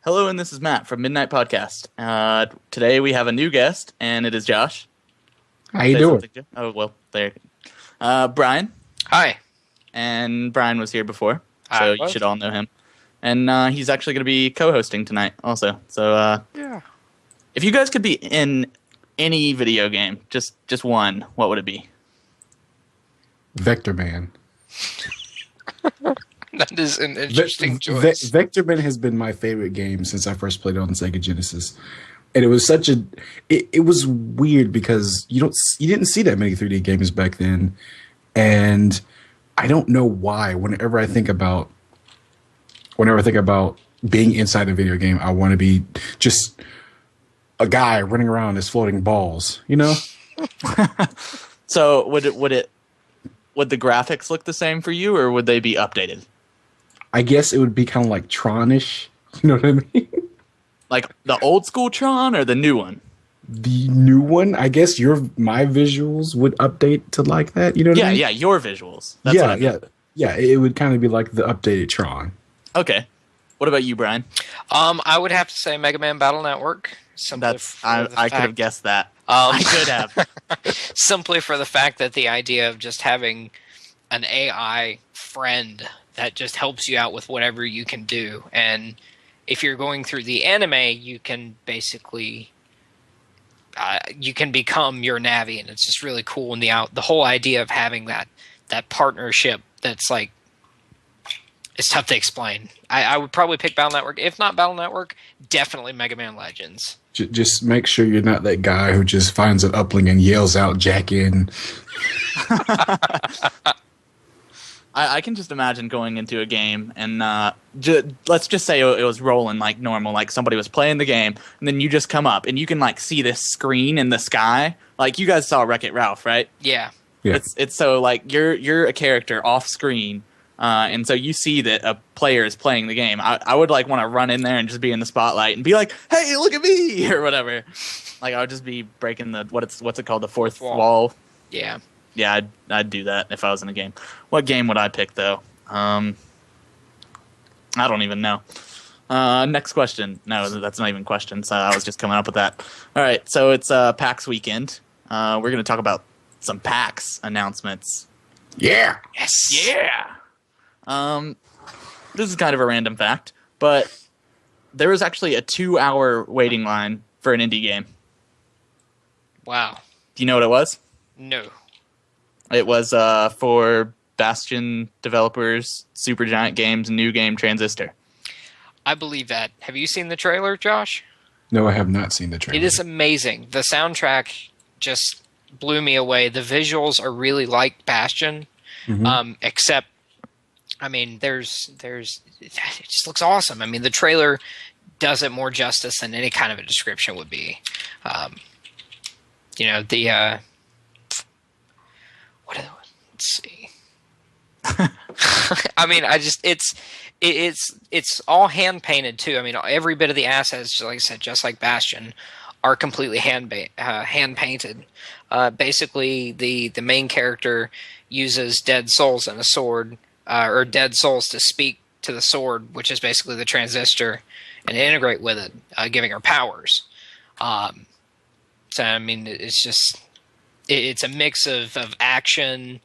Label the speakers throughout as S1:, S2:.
S1: Hello, and this is Matt from Midnight Podcast. Today we have a new guest, and it is Josh.
S2: How you doing?
S1: Oh, well, there. Brian.
S3: Hi.
S1: And Brian was here before, so you should all know him. And he's actually going to be co-hosting tonight also. So
S3: yeah.
S1: If you guys could be in any video game, just one, what would it be?
S2: Vector Man.
S3: That is an interesting choice.
S2: Vector Man has been my favorite game since I first played it on the Sega Genesis. And it was such a it was weird because you didn't see that many 3D games back then. And I don't know why whenever I think about being inside a video game, I want to be just a guy running around as floating balls, you know?
S1: So would the graphics look the same for you, or would they be updated?
S2: I guess it would be kind of like Tron-ish. You know what I mean?
S1: Like the old school Tron or the new one?
S2: The new one, I guess my visuals would update to like that. You know what I mean?
S1: Yeah, your visuals. That's what I mean.
S2: Yeah. It would kind of be like the updated Tron.
S1: Okay. What about you, Brian?
S3: I would have to say Mega Man Battle Network.
S1: I could have guessed that. I could have.
S3: Simply for the fact that the idea of just having an AI friend that just helps you out with whatever you can do. And if you're going through the anime, you can basically you can become your Navi, and it's just really cool. And the whole idea of having that partnership that's like, it's tough to explain. I would probably pick Battle Network. If not Battle Network, definitely Mega Man Legends.
S2: Just make sure you're not that guy who just finds an uplink and yells out "Jack in."
S1: I can just imagine going into a game and let's just say it was rolling like normal, like somebody was playing the game, and then you just come up and you can like see this screen in the sky. Like you guys saw Wreck-It Ralph, right?
S3: Yeah.
S1: It's so like you're a character off screen, and so you see that a player is playing the game. I would like want to run in there and just be in the spotlight and be like, "Hey, look at me!" or whatever. Like I would just be breaking the what's it called, the fourth wall.
S3: Yeah.
S1: Yeah, I'd do that if I was in a game. What game would I pick, though? I don't even know. Next question. No, that's not even questions. I was just coming up with that. All right, so it's PAX weekend. We're going to talk about some PAX announcements.
S2: Yeah.
S3: Yes.
S1: Yeah. This is kind of a random fact, but there was actually a 2-hour waiting line for an indie game.
S3: Wow.
S1: Do you know what it was?
S3: No.
S1: It was for Bastion developers, Supergiant Games, new game Transistor.
S3: I believe that. Have you seen the trailer, Josh?
S2: No, I have not seen the trailer.
S3: It is amazing. The soundtrack just blew me away. The visuals are really like Bastion, except, I mean, it just looks awesome. I mean, the trailer does it more justice than any kind of a description would be. Let's see. I mean, it's all hand painted too. I mean, every bit of the assets, like I said, just like Bastion, are completely hand painted. Basically, the main character uses dead souls and a sword, or dead souls to speak to the sword, which is basically the transistor, and integrate with it, giving her powers. So I mean, it's just it's a mix of action.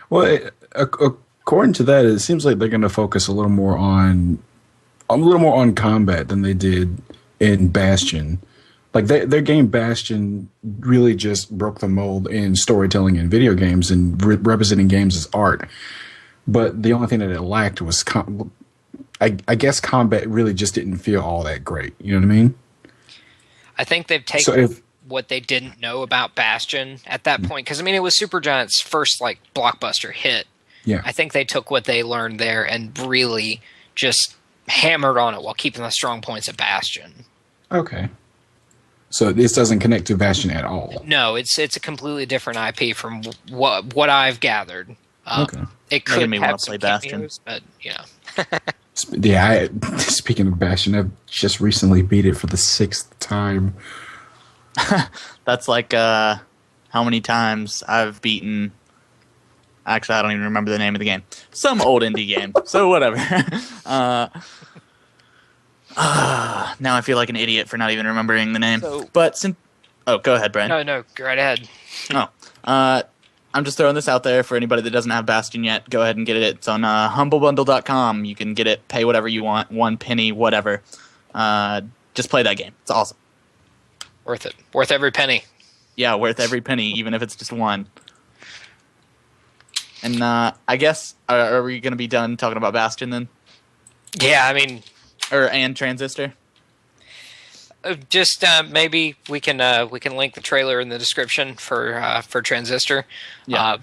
S2: Well, according to that, it seems like they're going to focus a little more on combat than they did in Bastion. Like their game Bastion really just broke the mold in storytelling in video games and representing games as art. But the only thing that it lacked was, I guess, combat really just didn't feel all that great. You know what I mean?
S3: I think they've taken what they didn't know about Bastion at that point, because I mean, it was Supergiant's first like blockbuster hit.
S2: Yeah,
S3: I think they took what they learned there and really just hammered on it while keeping the strong points of Bastion.
S2: Okay. So this doesn't connect to Bastion at all.
S3: No, it's a completely different IP from what I've gathered.
S2: Okay.
S3: It could
S1: me
S3: have
S1: want to play
S3: some
S1: Bastion,
S3: cameos, but you know.
S2: Yeah, speaking of Bastion, I've just recently beat it for the 6th time.
S1: That's like how many times I've beaten Actually, I don't even remember the name of the game. Some old indie game. So whatever. Now I feel like an idiot for not even remembering the name. But since... Oh, go ahead, Brian.
S3: No, go right ahead.
S1: I'm just throwing this out there for anybody that doesn't have Bastion yet. Go ahead and get it. It's on humblebundle.com. You can get it, pay whatever you want, 1 penny, whatever. Just play that game. It's awesome.
S3: Worth it. Worth every penny.
S1: Yeah, worth every penny, even if it's just 1. And I guess, are we going to be done talking about Bastion then?
S3: Yeah, I mean...
S1: And Transistor?
S3: Just maybe we can link the trailer in the description for Transistor.
S1: Yeah.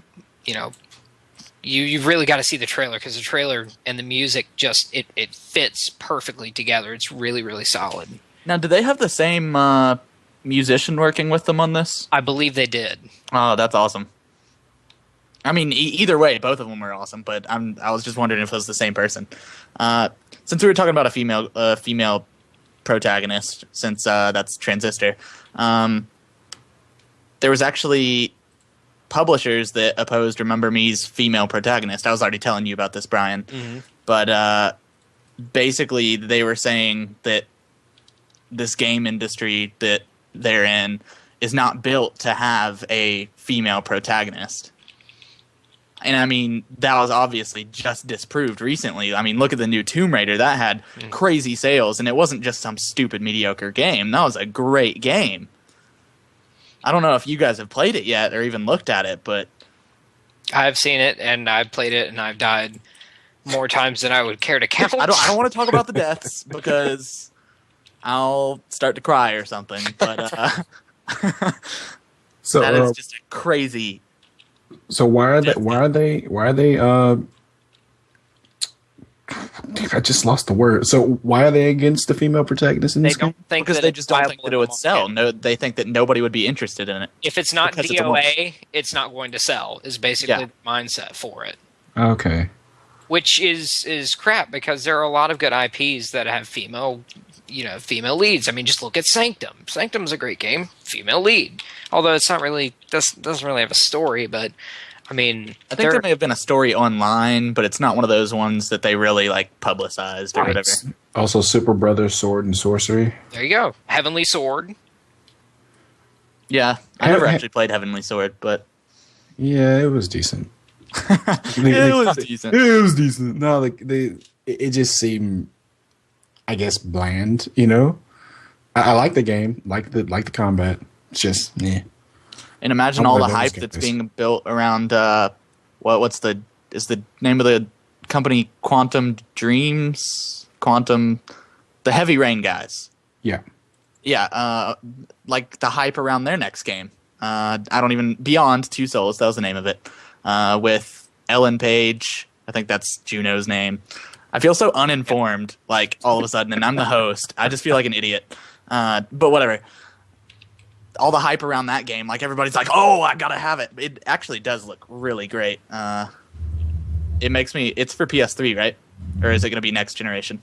S3: You've really got to see the trailer, because the trailer and the music just it fits perfectly together. It's really, really solid.
S1: Now, do they have the same musician working with them on this?
S3: I believe they did.
S1: Oh, that's awesome. I mean, either way, both of them were awesome. But I was just wondering if it was the same person. Since we were talking about a female protagonist, since that's Transistor, there was actually publishers that opposed Remember Me's female protagonist. I was already telling you about this, Brian.
S3: Mm-hmm.
S1: But basically they were saying that this game industry that they're in is not built to have a female protagonist. And I mean, that was obviously just disproved recently. I mean, look at the new Tomb Raider. That had crazy sales, and it wasn't just some stupid, mediocre game. That was a great game. I don't know if you guys have played it yet or even looked at it, but...
S3: I've seen it, and I've played it, and I've died more times than I would care to count.
S1: I don't want to talk about the deaths, because I'll start to cry or something, but
S2: So
S1: that is just a crazy...
S2: So why are they I just lost the word. So why are they against the female protagonist in this game?
S1: Because they just don't think that it would sell. No, they think that nobody would be interested in it.
S3: If it's not DOA, it's not going to sell, is basically the mindset for it.
S2: Okay.
S3: Which is crap, because there are a lot of good IPs that have female leads. I mean, just look at Sanctum. Sanctum's a great game. Female lead. Although it's not really, doesn't really have a story, but I mean...
S1: I think there may have been a story online, but it's not one of those ones that they really, publicized or whatever.
S2: Also, Super Brothers Sword and Sorcery.
S3: There you go. Heavenly Sword.
S1: Yeah, I never actually played Heavenly Sword, but...
S2: Yeah, it was decent.
S1: It was decent.
S2: It was decent. No, it just seemed, I guess, bland, I like the game, like the combat. It's just, yeah.
S1: And imagine all the hype that's being built around, is the name of the company Quantum Dreams? The Heavy Rain guys.
S2: Yeah.
S1: Yeah, the hype around their next game. Beyond Two Souls, that was the name of it. With Ellen Page, I think that's Juno's name. I feel so uninformed, all of a sudden, and I'm the host. I just feel like an idiot. But whatever. All the hype around that game, everybody's like, oh, I gotta have it. It actually does look really great. It's for PS3, right? Or is it gonna be next generation?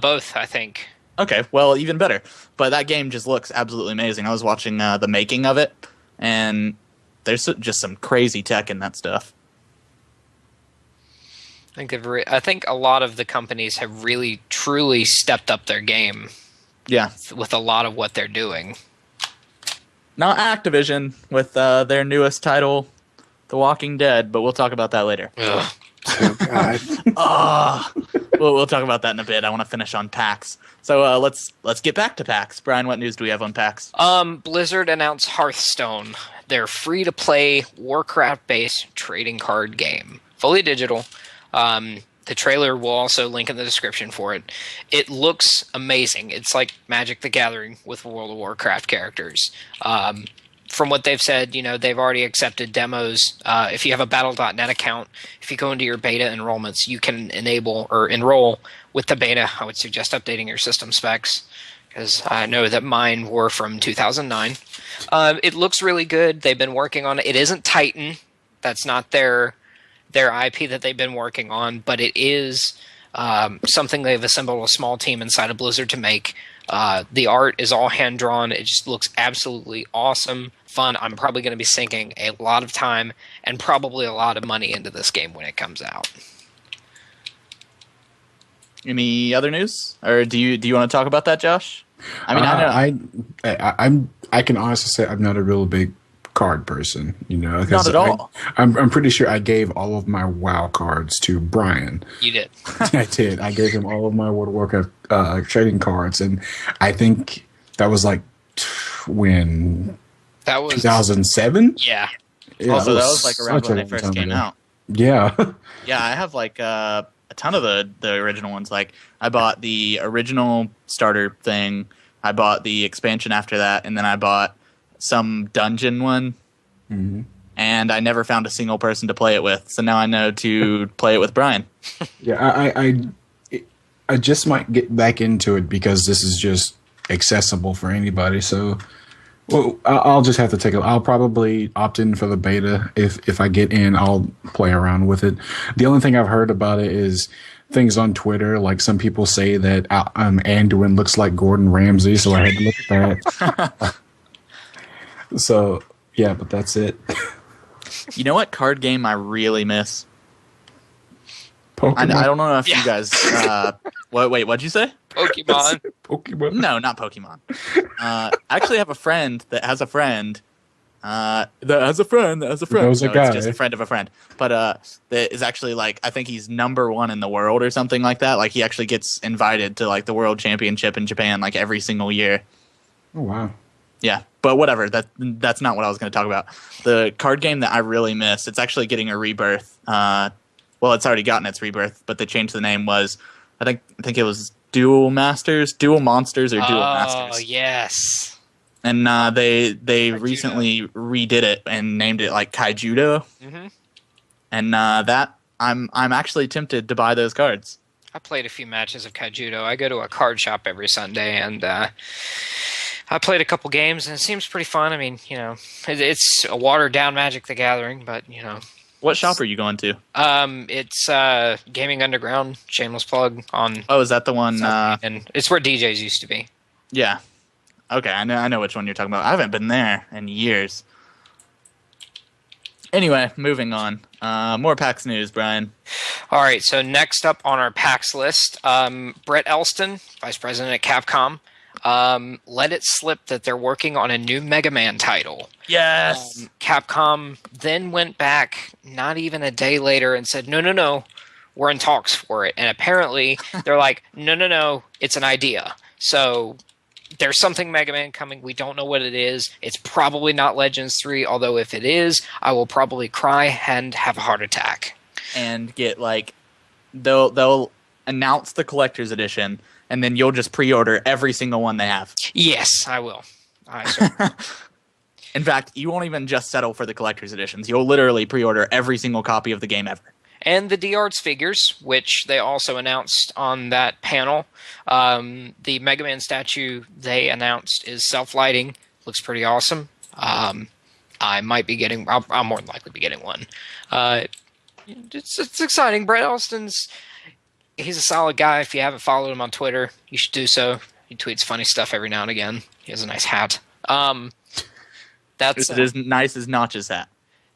S3: Both, I think.
S1: Okay, well, even better. But that game just looks absolutely amazing. I was watching the making of it, and there's just some crazy tech in that stuff.
S3: I think a lot of the companies have really, truly stepped up their game.
S1: Yeah.
S3: With a lot of what they're doing.
S1: Not Activision with their newest title, The Walking Dead, but we'll talk about that later.
S3: Ugh.
S2: Oh, God.
S1: We'll talk about that in a bit. I want to finish on PAX. So let's get back to PAX. Brian, what news do we have on PAX?
S3: Blizzard announced Hearthstone, their free-to-play Warcraft-based trading card game. Fully digital. The trailer will also link in the description for it. It looks amazing. It's like Magic the Gathering with World of Warcraft characters. From what they've said, they've already accepted demos. If you have a Battle.net account, if you go into your beta enrollments, you can enable or enroll with the beta. I would suggest updating your system specs, because I know that mine were from 2009. It looks really good. They've been working on it. It isn't Titan. That's not their IP that they've been working on, but it is something they've assembled a small team inside of Blizzard to make. The art is all hand-drawn. It just looks absolutely awesome, fun. I'm probably going to be sinking a lot of time and probably a lot of money into this game when it comes out.
S1: Any other news, or do you want to talk about that, Josh? I mean,
S2: I can honestly say I'm not a real big card person,
S1: Not at all.
S2: I'm pretty sure I gave all of my WoW cards to Brian.
S3: You did.
S2: I did. I gave him all of my World of Warcraft trading cards, and I think that was like when
S3: that was
S2: 2007.
S3: Yeah.
S1: Also, that was like around when they first came out.
S2: Yeah.
S1: Yeah, I have like a ton of the original ones. Like I bought the original starter thing. I bought the expansion after that, and then I bought some dungeon one, and I never found a single person to play it with. So now I know to play it with Brian.
S2: Yeah, I just might get back into it because this is just accessible for anybody. So, well, I'll just have to take it. I'll probably opt in for the beta. If I get in, I'll play around with it. The only thing I've heard about it is things on Twitter. Like some people say that Anduin looks like Gordon Ramsay, so I had to look at that. So, yeah, but that's it.
S1: You know what card game I really miss?
S2: Pokemon.
S1: I don't know if you guys... what'd you say?
S3: Pokemon.
S2: Pokemon.
S1: No, not Pokemon. I actually have a friend that has a friend that has a friend that has a friend.
S2: Knows a guy.
S1: It's just a friend of a friend. But that is actually like, I think he's #1 in the world or something like that. Like he actually gets invited to like the World Championship in Japan like every single year.
S2: Oh, wow.
S1: Yeah, but whatever. That's not what I was going to talk about. The card game that I really miss, it's actually getting a rebirth. Well, it's already gotten its rebirth, but they changed the name. Was I think it was Dual Monsters or Dual Masters.
S3: Oh, yes.
S1: And they recently redid it and named it like Kaijudo. Mm-hmm. And that I'm actually tempted to buy those cards.
S3: I played a few matches of Kaijudo. I go to a card shop every Sunday, and I played a couple games, and it seems pretty fun. I mean, it's a watered-down Magic the Gathering, but,
S1: What shop are you going to?
S3: It's Gaming Underground, shameless plug on...
S1: Oh, is that the one?
S3: And it's where DJs used to be.
S1: Yeah. Okay, I know which one you're talking about. I haven't been there in years. Anyway, moving on. More PAX news, Brian.
S3: All right, so next up on our PAX list, Brett Elston, Vice President at Capcom, let it slip that they're working on a new Mega Man title.
S1: Yes!
S3: Capcom then went back not even a day later and said, no, we're in talks for it. And apparently they're like, no, it's an idea. So there's something Mega Man coming. We don't know what it is. It's probably not Legends 3, although if it is, I will probably cry and have a heart attack.
S1: And get like, they'll announce the collector's edition, and then you'll just pre-order every single one they have.
S3: Yes, I will.
S1: In fact, you won't even just settle for the collector's editions. You'll literally pre-order every single copy of the game ever.
S3: And the D-Arts figures, which they also announced on that panel. The Mega Man statue they announced is self-lighting. Looks pretty awesome. I might be getting... I'll more than likely be getting one. It's exciting. Brett Elston's... He's a solid guy. If you haven't followed him on Twitter, you should do so. He tweets funny stuff every now and again. He has a nice hat.
S1: Is it as nice as Notch's hat?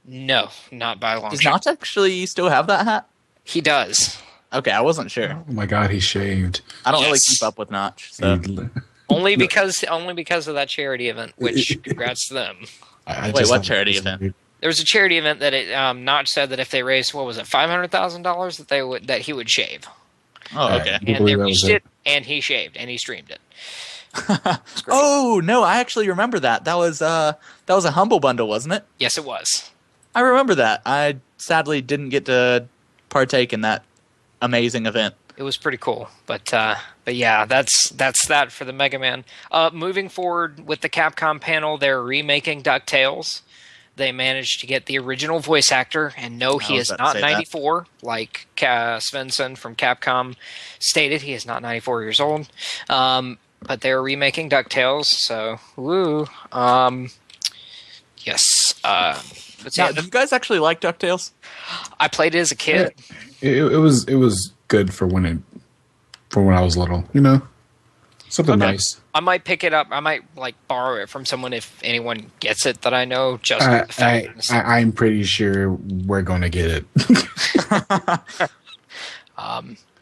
S3: No, not by a long
S1: Does
S3: shot.
S1: Notch actually still have that hat?
S3: He does.
S1: Okay, I wasn't sure.
S2: Oh my God, he shaved.
S1: I don't really keep up with Notch. So.
S3: only because of that charity event, which congrats to them.
S1: Wait, what charity event?
S3: There was a charity event that Notch said that if they raised, what was it, $500,000 that he would shave.
S1: Oh, okay.
S3: And they reached it, and he shaved, and he streamed it.
S1: Oh no, I actually remember that. That was a Humble Bundle, wasn't it?
S3: Yes, it was.
S1: I remember that. I sadly didn't get to partake in that amazing event.
S3: It was pretty cool, but yeah, that's that for the Mega Man. Moving forward with the Capcom panel, they're remaking DuckTales. They managed to get the original voice actor, and no, he is not 94, like Svensson from Capcom stated. He is not 94 years old. But they're remaking DuckTales, so woo. Yes.
S1: Now, do you guys actually like DuckTales?
S3: I played it as a kid.
S2: It was good for when it from when I was little. You know, something
S1: Okay.
S2: nice.
S3: I might pick it up. I might like borrow it from someone if anyone gets it that I know. Just for the fact
S2: I'm pretty sure we're going to get it.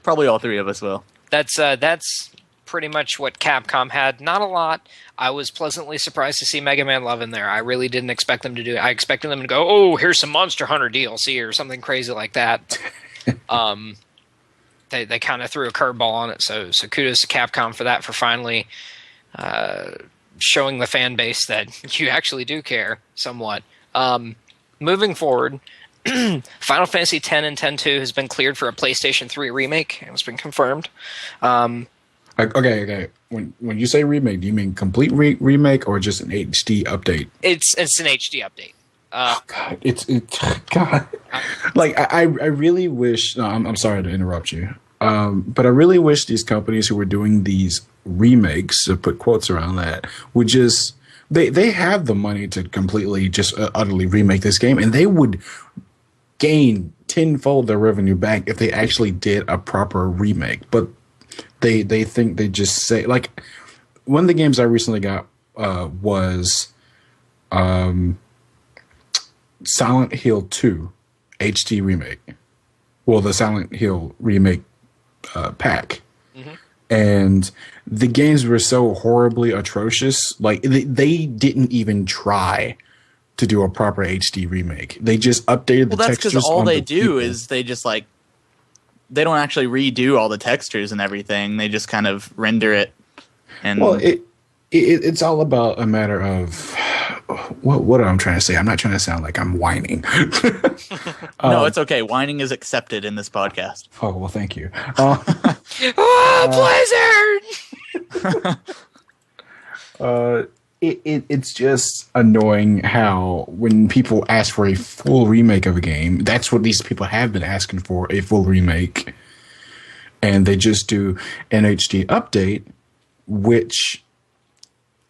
S1: Probably all three of us will.
S3: That's pretty much what Capcom had. Not a lot. I was pleasantly surprised to see Mega Man Love in there. I really didn't expect them to do it. I expected them to go, oh, here's some Monster Hunter DLC or something crazy like that. They kind of threw a curveball on it. So kudos to Capcom for that, for finally showing the fan base that you actually do care somewhat. Moving forward, Final Fantasy X and X-2 has been cleared for a PlayStation 3 remake. It's been confirmed.
S2: Okay. When you say remake, do you mean complete remake or just an HD update?
S3: It's an HD update.
S2: Oh God, it's God. Like I really wish. No, I'm sorry to interrupt you. But I really wish these companies who were doing these remakes, to put quotes around that, would just they have the money to completely just utterly remake this game, and they would gain tenfold their revenue back if they actually did a proper remake. But they think they just say, like, one of the games I recently got was Silent Hill 2 HD remake. Well, the Silent Hill remake pack. Mm-hmm. And the games were so horribly atrocious. Like, they didn't even try to do a proper HD remake. They just updated the textures. Well, that's because
S1: all they do is they just, like, they don't actually redo all the textures and everything. They just kind of render it. And
S2: well, it's all about a matter of what I'm trying to say. I'm not trying to sound like I'm whining.
S1: No, it's okay. Whining is accepted in this podcast.
S2: Oh, well, thank you.
S3: Blizzard!
S2: It's just annoying how when people ask for a full remake of a game, that's what these people have been asking for, a full remake. And they just do an HD update, which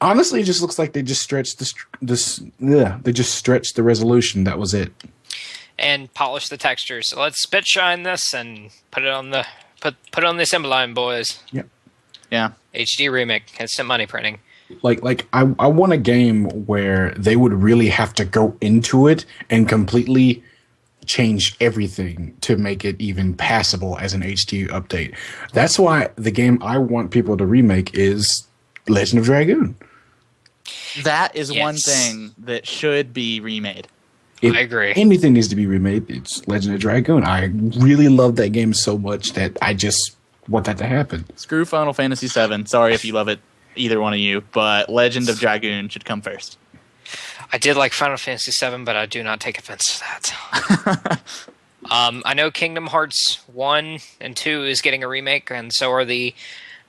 S2: honestly just looks like they just stretched they just stretched the resolution. That was it.
S3: And polish the textures. So let's spit shine this and put it on the assembly line, boys.
S2: Yep.
S3: Yeah. HD remake. Instant money printing.
S2: Like I want a game where they would really have to go into it and completely change everything to make it even passable as an HD update. That's why the game I want people to remake is Legend of Dragoon.
S1: That is one thing that should be remade.
S3: I agree.
S2: Anything needs to be remade. It's Legend of Dragoon. I really love that game so much that I just want that to happen.
S1: Screw Final Fantasy VII. Sorry if you love it, either one of you, but Legend of Dragoon should come first.
S3: I did like Final Fantasy VII, but I do not take offense to that. I know Kingdom Hearts 1 and 2 is getting a remake, and so are the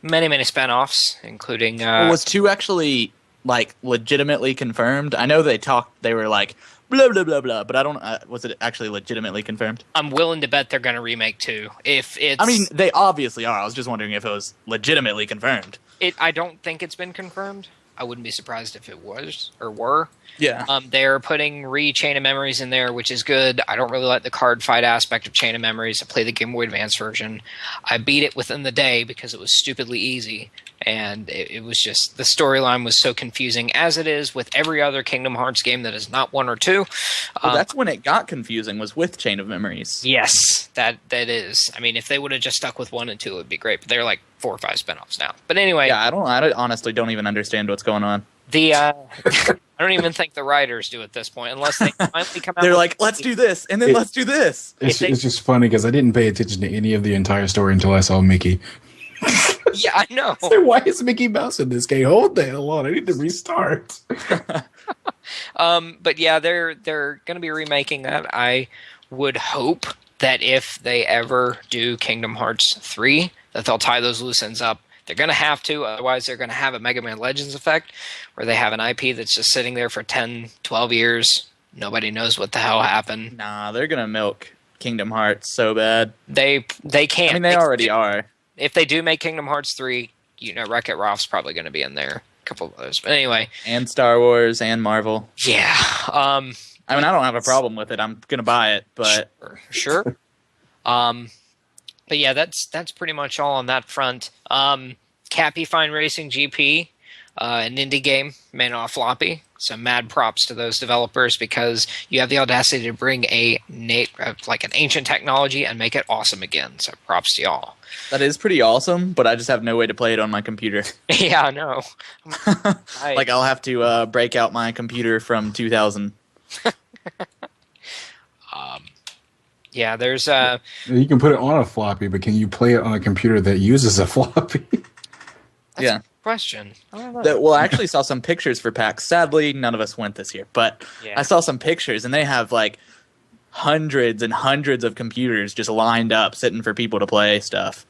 S3: many, many spinoffs, including...
S1: was 2 actually, like, legitimately confirmed? I know they were like, blah, blah, blah, blah, but I don't... was it actually legitimately confirmed?
S3: I'm willing to bet they're going to remake 2. If it's...
S1: I mean, they obviously are. I was just wondering if it was legitimately confirmed.
S3: I don't think it's been confirmed. I wouldn't be surprised if it was or were.
S1: Yeah.
S3: They're putting Chain of Memories in there, which is good. I don't really like the card fight aspect of Chain of Memories. I played the Game Boy Advance version. I beat it within the day because it was stupidly easy. And it was just, the storyline was so confusing, as it is with every other Kingdom Hearts game that is not 1 or 2.
S1: Well, that's when it got confusing, was with Chain of Memories.
S3: Yes, that is. I mean, if they would have just stuck with 1 and 2, it would be great. But they're like 4 or 5 spinoffs now. But anyway.
S1: Yeah, I honestly don't even understand what's going on.
S3: I don't even think the writers do at this point, unless they finally come out.
S1: They're like, let's do this, and then let's do this.
S2: It's just funny because I didn't pay attention to any of the entire story until I saw Mickey.
S3: Yeah, I know.
S2: So why is Mickey Mouse in this game? Hold the hell on, I need to restart.
S3: But yeah, they're going to be remaking that. I would hope that if they ever do Kingdom Hearts 3, that they'll tie those loose ends up. They're going to have to, otherwise they're going to have a Mega Man Legends effect, where they have an IP that's just sitting there for 10, 12 years. Nobody knows what the hell happened.
S1: Nah, they're going to milk Kingdom Hearts so bad.
S3: They can't.
S1: I mean, they already are.
S3: If they do make Kingdom Hearts 3, Wreck-It Ralph's probably going to be in there. A couple of others. But anyway.
S1: And Star Wars and Marvel.
S3: Yeah.
S1: I mean, I don't have a problem with it. I'm going to buy it, but...
S3: Sure. But yeah, that's pretty much all on that front. Cappy Fine Racing GP, an indie game made on a floppy. So mad props to those developers because you have the audacity to bring like an ancient technology and make it awesome again. So props to y'all.
S1: That is pretty awesome, but I just have no way to play it on my computer.
S3: Yeah, I know.
S1: Like I'll have to break out my computer from 2000.
S3: Yeah, there's
S2: You can put it on a floppy, but can you play it on a computer that uses a floppy?
S1: Yeah.
S3: question. I don't know.
S1: Well, I actually saw some pictures for PAX. Sadly, none of us went this year, but
S3: Yeah.
S1: I saw some pictures, and they have like hundreds and hundreds of computers just lined up, sitting for people to play stuff.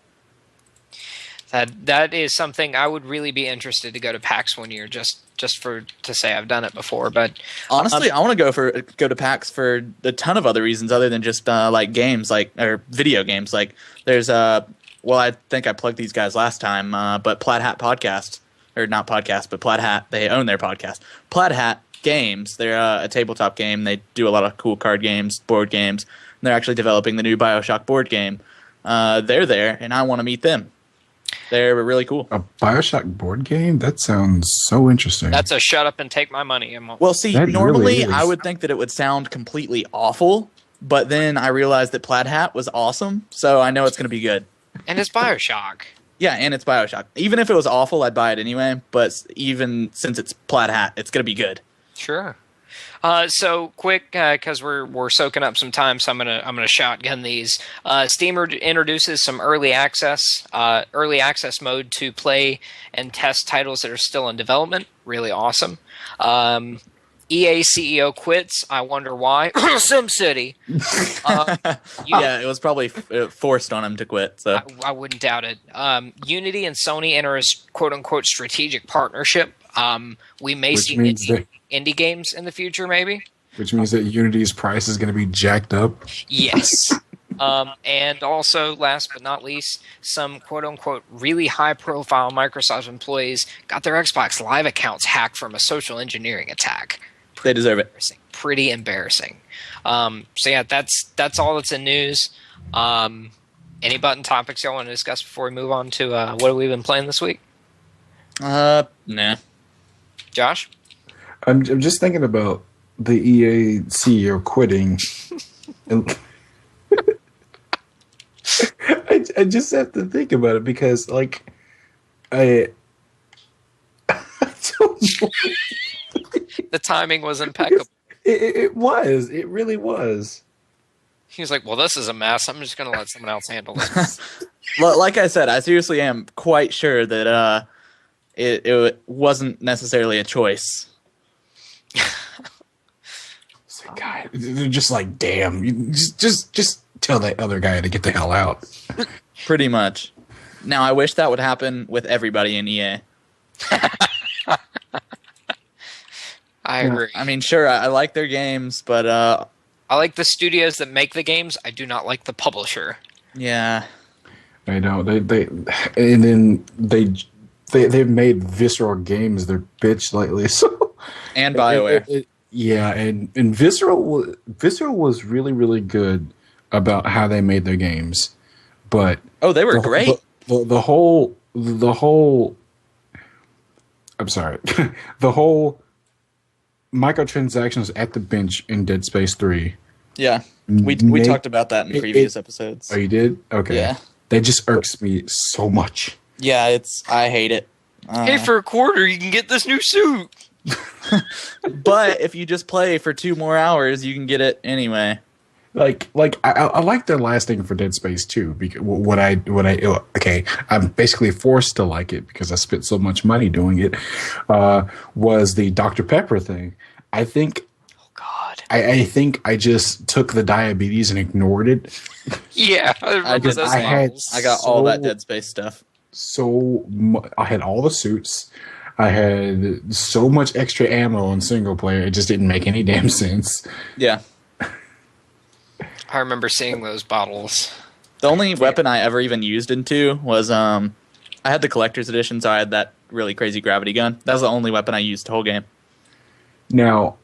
S3: That is something I would really be interested to go to PAX one year just to say I've done it before. But
S1: Honestly, I want to go to PAX for a ton of other reasons other than just like games, or video games. Like there's I think I plugged these guys last time, but Plaid Hat Podcast, or not podcast, but Plaid Hat, they own their podcast. Plaid Hat Games, they're a tabletop game. They do a lot of cool card games, board games. And they're actually developing the new Bioshock board game. They're there, and I want to meet them. They're really cool.
S2: A Bioshock board game? That sounds so interesting.
S3: that's a shut up and take my money.
S1: Well, see,
S2: That
S1: normally
S2: really is.
S1: I would think that it would sound completely awful, but then I realized that Plaid Hat was awesome, so I know it's going to be good.
S3: And it's Bioshock.
S1: Yeah, and it's Bioshock. Even if it was awful, I'd buy it anyway, but even since it's Plaid Hat, it's going to be good.
S3: Sure. So quick, because we're soaking up some time, so I'm gonna shotgun these. Steam introduces some early access mode to play and test titles that are still in development. Really awesome. EA CEO quits. I wonder why. SimCity.
S1: Yeah, it was probably forced on him to quit. So
S3: I wouldn't doubt it. Unity and Sony enter a quote unquote strategic partnership. We may
S2: Which
S3: see
S2: means
S3: indie games in the future, maybe.
S2: Which means that Unity's price is going to be jacked up.
S3: Yes. And also, last but not least, some quote-unquote really high-profile Microsoft employees got their Xbox Live accounts hacked from a social engineering attack.
S1: they deserve it.
S3: Pretty embarrassing. So yeah, that's all that's in news. Any button topics y'all want to discuss before we move on to what have we been playing this week?
S1: Nah.
S3: Josh?
S2: I'm just thinking about the EA CEO quitting. And I just have to think about it because, like, I don't know.
S3: The timing was impeccable.
S2: It was. It really was.
S3: He was like, well, this is a mess. I'm just going to let someone else handle this.
S1: Like I said, I seriously am quite sure that it wasn't necessarily a choice.
S2: It's like, God, they're just like, damn. You just tell that other guy to get the hell out.
S1: Pretty much. Now, I wish that would happen with everybody in EA.
S3: I agree.
S1: I mean, sure, I like their games, but
S3: I like the studios that make the games. I do not like the publisher.
S1: yeah.
S2: I know and then they've made Visceral Games their bitch lately. So
S1: And BioWare.
S2: yeah, and Visceral was really, really good about how they made their games, but
S1: Oh, they were great.
S2: The whole I'm sorry, the whole microtransactions at the bench in Dead Space 3.
S1: Yeah. We talked about that in previous episodes.
S2: Oh, you did? Okay.
S1: Yeah.
S2: That just irks me so much.
S1: Yeah, I hate it.
S3: Hey, for a quarter, you can get this new suit.
S1: But if you just play for 2 more hours, you can get it anyway.
S2: Like I like their last thing for Dead Space 2 because I'm basically forced to like it because I spent so much money doing it. Was the Dr. Pepper thing? I think.
S3: Oh God.
S2: I think I just took the diabetes and ignored it.
S3: Yeah, I remember those models.
S1: I got all that Dead Space stuff.
S2: I had all the suits. I had so much extra ammo in single player. It just didn't make any damn sense.
S1: Yeah.
S3: I remember seeing those bottles.
S1: The only weapon I ever even used in 2 was I had the collector's edition, so I had that really crazy gravity gun. That was the only weapon I used the whole game.
S2: Now,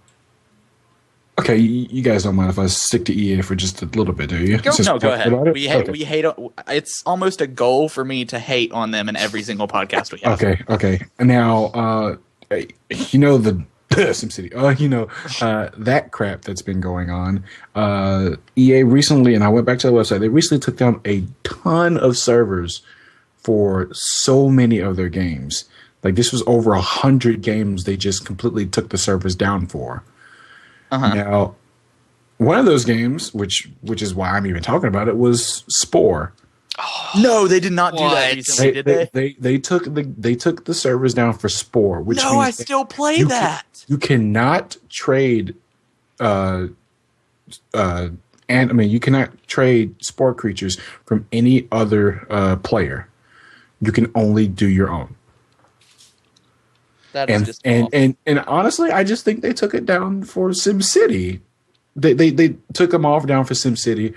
S2: Okay, you guys don't mind if I stick to EA for just a little bit, do you?
S1: No, go ahead. We hate.
S2: Okay.
S1: We hate. It's almost a goal for me to hate on them in every single podcast we have.
S2: Okay. And now, you know the SimCity. That crap that's been going on. EA recently, and I went back to the website. They recently took down a ton of servers for so many of their games. Like this was over 100 games. They just completely took the servers down for. Now, one of those games, which is why I'm even talking about it, was Spore.
S1: No, they did not do that recently, did they?
S2: They took the servers down for Spore, which means
S1: I still play that.
S2: You cannot trade you cannot trade Spore creatures from any other player. You can only do your own.
S1: That is just
S2: and honestly, I just think they took it down for SimCity. They took them off down for SimCity,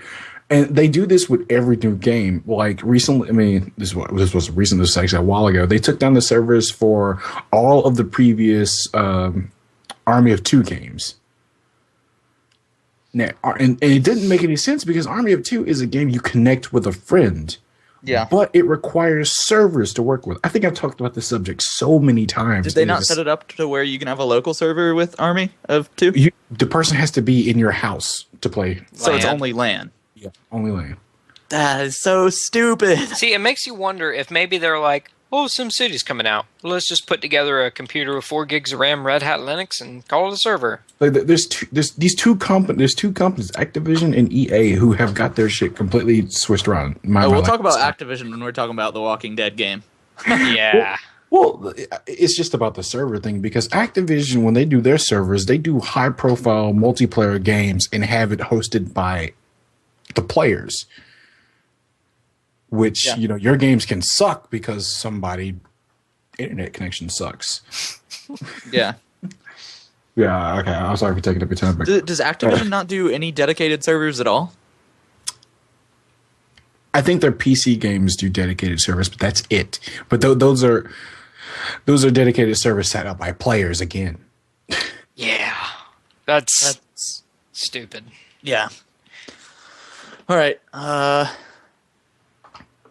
S2: and they do this with every new game. Like recently, I mean, this was recent. This was actually a while ago. They took down the servers for all of the previous Army of Two games. Now, and it didn't make any sense because Army of Two is a game you connect with a friend.
S1: Yeah.
S2: But it requires servers to work with. I think I've talked about this subject so many times.
S1: Did they not set it up to where you can have a local server with Army of Two?
S2: The person has to be in your house to play.
S1: So it's only LAN.
S2: Yeah, only LAN.
S1: That is so stupid.
S3: See, it makes you wonder if maybe they're like, oh, SimCity's coming out. Let's just put together a computer with 4 gigs of RAM, Red Hat Linux, and call it a server.
S2: Like there's two companies, Activision and EA, who have got their shit completely switched around.
S1: We'll talk about Activision when we're talking about the Walking Dead game.
S3: Yeah.
S2: Well, it's just about the server thing because Activision, when they do their servers, they do high-profile multiplayer games and have it hosted by the players. Which, your games can suck because somebody internet connection sucks.
S1: Yeah.
S2: Yeah, okay. I'm sorry for taking up your time. But,
S1: does Activision not do any dedicated servers at all?
S2: I think their PC games do dedicated servers, but that's it. But those are dedicated servers set up by players again.
S3: Yeah. That's stupid.
S1: Yeah. All right.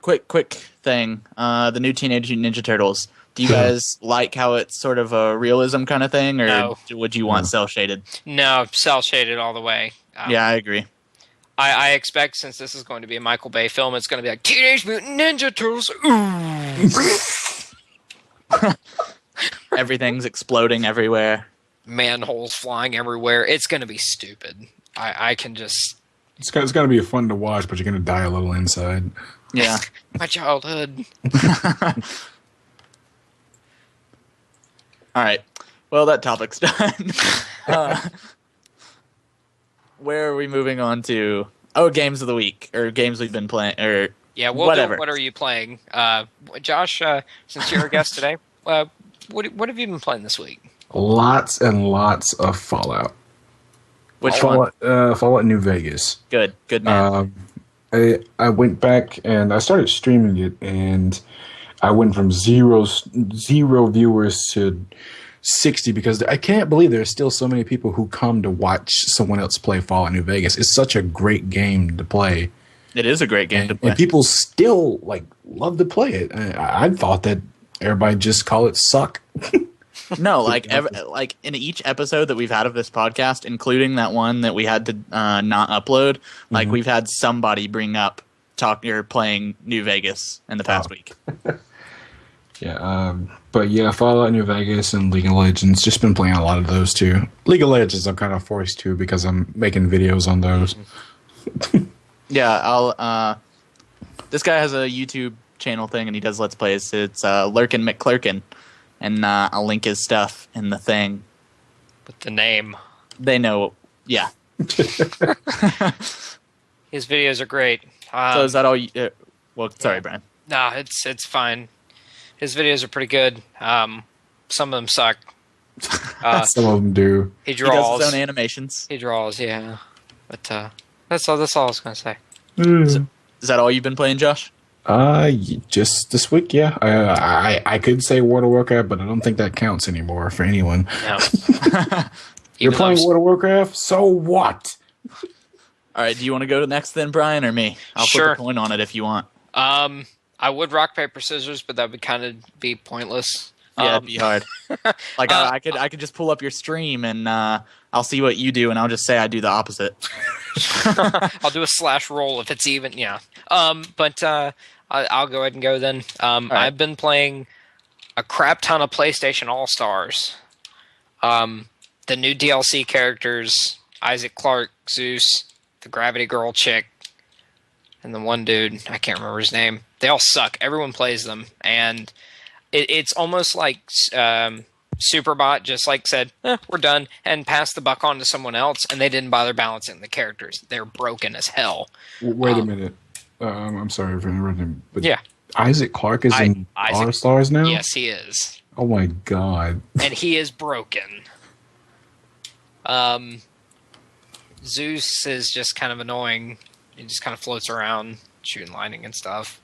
S1: Quick thing. The new Teenage Mutant Ninja Turtles. Do you guys like how it's sort of a realism kind of thing, or would you want cell shaded?
S3: No, cell shaded all the way.
S1: Yeah, I agree.
S3: I expect since this is going to be a Michael Bay film, it's going to be like Teenage Mutant Ninja Turtles.
S1: Everything's exploding everywhere.
S3: Manholes flying everywhere. It's going to be stupid. I can just.
S2: It's going to be fun to watch, but you're going to die a little inside.
S1: Yeah.
S3: My childhood.
S1: All right. Well, that topic's done. Where are we moving on to? Oh, games of the week or games we've been playing or whatever.
S3: What are you playing? Josh, since you're a guest today, what have you been playing this week?
S2: Lots and lots of Fallout.
S1: Which one?
S2: Fallout New Vegas.
S1: Good man.
S2: I went back and I started streaming it, and I went from zero viewers to 60 because I can't believe there's still so many people who come to watch someone else play Fallout New Vegas. It's such a great game to play.
S1: It is a great game to play.
S2: And people still love to play it. I thought that everybody just call it suck.
S1: No, like in each episode that we've had of this podcast, including that one that we had to not upload, we've had somebody bring up playing New Vegas in the past week.
S2: Yeah, but yeah, Fallout New Vegas and League of Legends. Just been playing a lot of those too. League of Legends, I'm kind of forced to because I'm making videos on those.
S1: Yeah, I'll. This guy has a YouTube channel thing, and he does Let's Plays. It's LurkinMcClerkin, and I'll link his stuff in the thing.
S3: With the name,
S1: they know. Yeah.
S3: His videos are great.
S1: So is that all? Well, sorry, Brian.
S3: Nah, it's fine. His videos are pretty good. Some of them suck.
S2: Some of them do.
S3: He draws.
S1: He does his own animations.
S3: He draws, yeah. But that's all I was gonna say.
S1: Is that all you've been playing, Josh?
S2: Just this week, yeah. I could say World of Warcraft, but I don't think that counts anymore for anyone.
S3: No.
S2: You're
S3: Even though
S2: playing
S3: I'm-
S2: World of Warcraft? So what?
S1: All right, do you want to go next then, Brian, or me? I'll
S3: Sure.
S1: flip a coin on it if you want.
S3: I would rock paper scissors, but that would kind of be pointless.
S1: Yeah, it'd be hard. Like I could just pull up your stream and I'll see what you do, and I'll just say I do the opposite.
S3: I'll do a slash roll if it's even. Yeah. But I'll go ahead and go then.
S1: right.
S3: I've been playing a crap ton of PlayStation All Stars. The new DLC characters: Isaac Clarke, Zeus, the Gravity Girl chick, and the one dude, I can't remember his name. They all suck. Everyone plays them, and it's almost like Superbot just like said, we're done, and passed the buck on to someone else, and they didn't bother balancing the characters. They're broken as hell.
S2: Wait a minute. I'm sorry for interrupting, but
S3: Yeah.
S2: Isaac Clarke is in
S3: Isaac-
S2: All Stars now?
S3: Yes, he is.
S2: Oh my god.
S3: And he is broken. Zeus is just kind of annoying. He just kind of floats around, shooting lightning and stuff.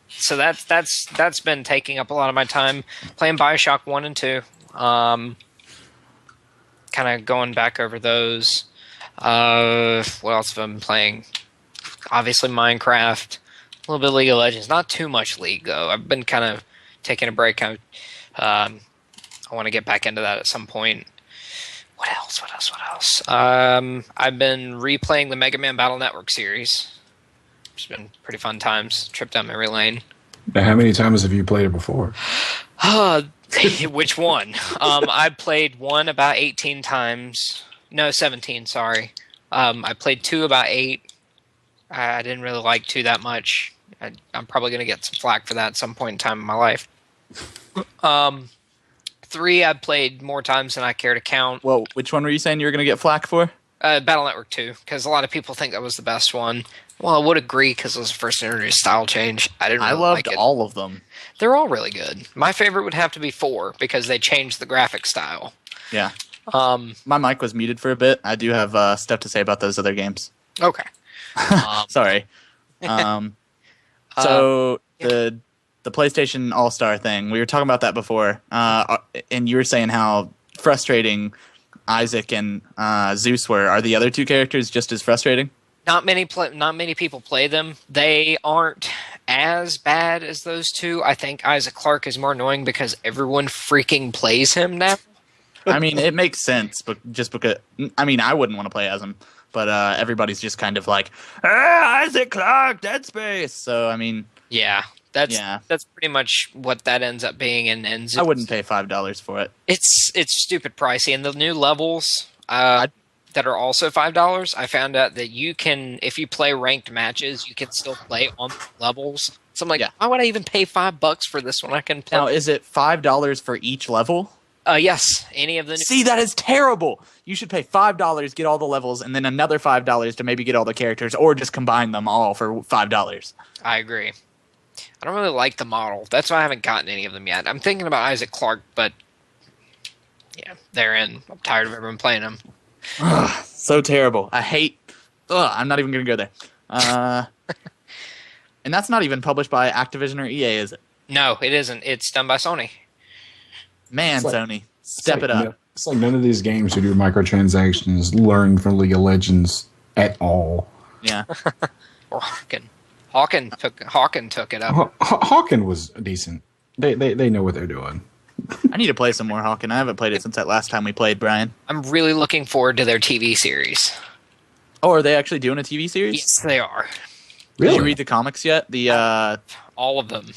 S3: So that's been taking up a lot of my time. Playing Bioshock 1 and 2. Kind of going back over those. What else have I been playing? Obviously Minecraft. A little bit of League of Legends. Not too much League, though. I've been kind of taking a break. I want to get back into that at some point. What else? I've been replaying the Mega Man Battle Network series. It's been pretty fun times. Trip down memory lane.
S2: Now, how many times have you played it before?
S3: Which one? I played one about 18 times. No, 17, sorry. I played 2 about 8. I didn't really like 2 that much. I'm probably going to get some flack for that at some point in time in my life. 3 I've played more times than I care to count.
S1: Well, which one were you saying you were going to get flack for?
S3: Battle Network 2, because a lot of people think that was the best one. Well, I would agree because it was the first introduced style change. I didn't really
S1: loved
S3: like it.
S1: all of them.
S3: They're all really good. My favorite would have to be 4 because they changed the graphic style.
S1: Yeah. My mic was muted for a bit. I do have stuff to say about those other games.
S3: Okay.
S1: Sorry. So the PlayStation All-Star thing, we were talking about that before, and you were saying how frustrating Isaac and Zeus were. Are the other 2 characters just as frustrating?
S3: Not many people play them. They aren't as bad as those 2. I think Isaac Clarke is more annoying because everyone freaking plays him now.
S1: I mean, it makes sense, but just because I wouldn't want to play as him, but everybody's just kind of like, Isaac Clarke, Dead Space. So I mean,
S3: Yeah, that's pretty much what that ends up being. And
S1: I wouldn't pay $5 for it.
S3: It's stupid pricey, and the new levels that are also $5. I found out that you can, if you play ranked matches, you can still play on the levels. So I'm like, why would I even pay $5 for this when I can play?
S1: Now, is it $5 for each level?
S3: Yes, any of the.
S1: See, that is terrible. You should pay $5, get all the levels, and then another $5 to maybe get all the characters, or just combine them all for $5.
S3: I agree. I don't really like the model. That's why I haven't gotten any of them yet. I'm thinking about Isaac Clarke, but yeah, they're in. I'm tired of everyone playing them.
S1: So terrible. I hate. I'm not even going to go there. And that's not even published by Activision or EA, is it?
S3: No, it isn't. It's done by Sony.
S1: Man,
S2: It's like-
S1: Sony, step it up.
S2: It's like none of these games who do microtransactions learn from League of Legends at all.
S1: Yeah.
S3: Or Hawken. Hawken took it up.
S2: Hawken was decent. They know what they're doing.
S1: I need to play some more Hawken. I haven't played it since that last time we played, Brian.
S3: I'm really looking forward to their TV series.
S1: Oh, are they actually doing a TV series?
S3: Yes, they are.
S1: Did you read the comics yet?
S3: All of them.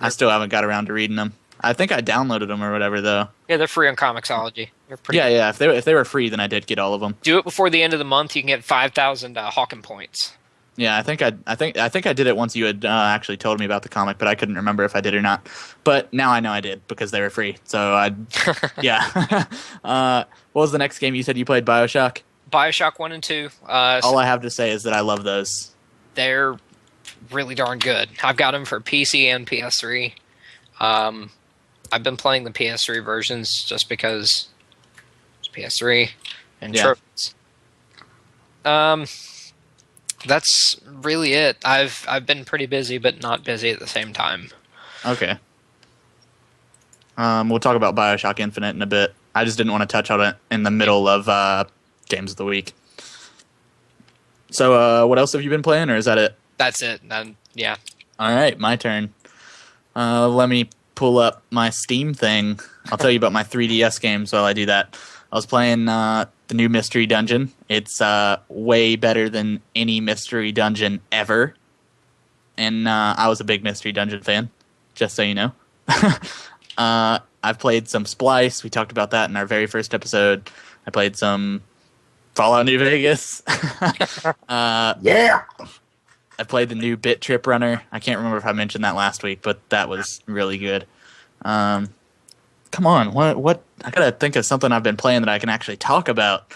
S1: I still haven't got around to reading them. I think I downloaded them or whatever, though.
S3: Yeah, they're free on Comixology. They're pretty.
S1: Yeah. If they were free, then I did get all of them.
S3: Do it before the end of the month. You can get 5,000 Hawken points.
S1: Yeah, I think I did it once you had actually told me about the comic, but I couldn't remember if I did or not. But now I know I did because they were free. So yeah. What was the next game you said you played? Bioshock.
S3: Bioshock 1 and 2.
S1: All I have to say is that I love those.
S3: They're really darn good. I've got them for PC and PS3. I've been playing the PS3 versions just because it's PS3 and trophies. That's really it. I've been pretty busy, but not busy at the same time.
S1: Okay. We'll talk about Bioshock Infinite in a bit. I just didn't want to touch on it in the middle of games of the week. So what else have you been playing, or is that it?
S3: That's it. Yeah.
S1: All right, my turn. Let me pull up my Steam thing. I'll tell you about my 3DS games while I do that. I was playing the new Mystery Dungeon. It's way better than any Mystery Dungeon ever. And I was a big Mystery Dungeon fan, just so you know. I've played some Splice. We talked about that in our very first episode. I played some Fallout New Vegas.
S2: Yeah.
S1: I played the new Bit Trip Runner. I can't remember if I mentioned that last week, but that was really good. Come on, what? I gotta think of something I've been playing that I can actually talk about.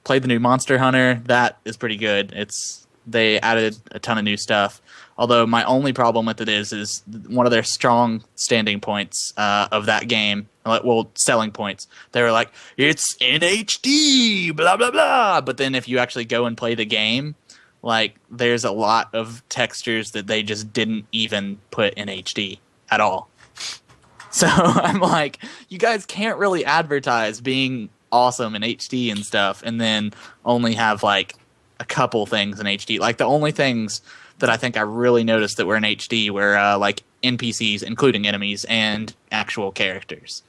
S1: Played the new Monster Hunter. That is pretty good. They added a ton of new stuff. Although my only problem with it is one of their strong standing points of that game. Well, selling points. They were like, it's in HD, blah blah blah. But then if you actually go and play the game, like there's a lot of textures that they just didn't even put in HD at all. So I'm like, you guys can't really advertise being awesome in HD and stuff, and then only have like a couple things in HD. Like the only things that I think I really noticed that were in HD were like NPCs, including enemies, and actual characters.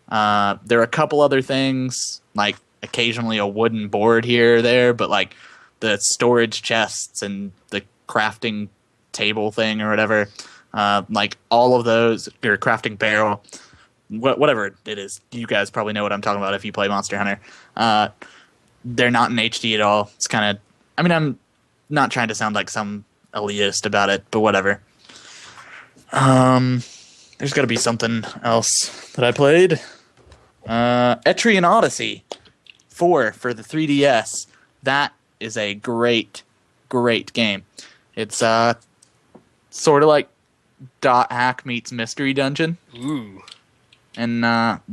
S1: There are a couple other things, like occasionally a wooden board here or there, but like the storage chests and the crafting table thing or whatever, like all of those, or crafting barrel, whatever it is, you guys probably know what I'm talking about if you play Monster Hunter. They're not in HD at all. It's kind of, I mean, I'm not trying to sound like some elitist about it, but whatever. There's got to be something else that I played. Etrian Odyssey 4 for the 3DS. That is a great, great game. It's sort of like Dot Hack meets Mystery Dungeon.
S3: Ooh.
S1: And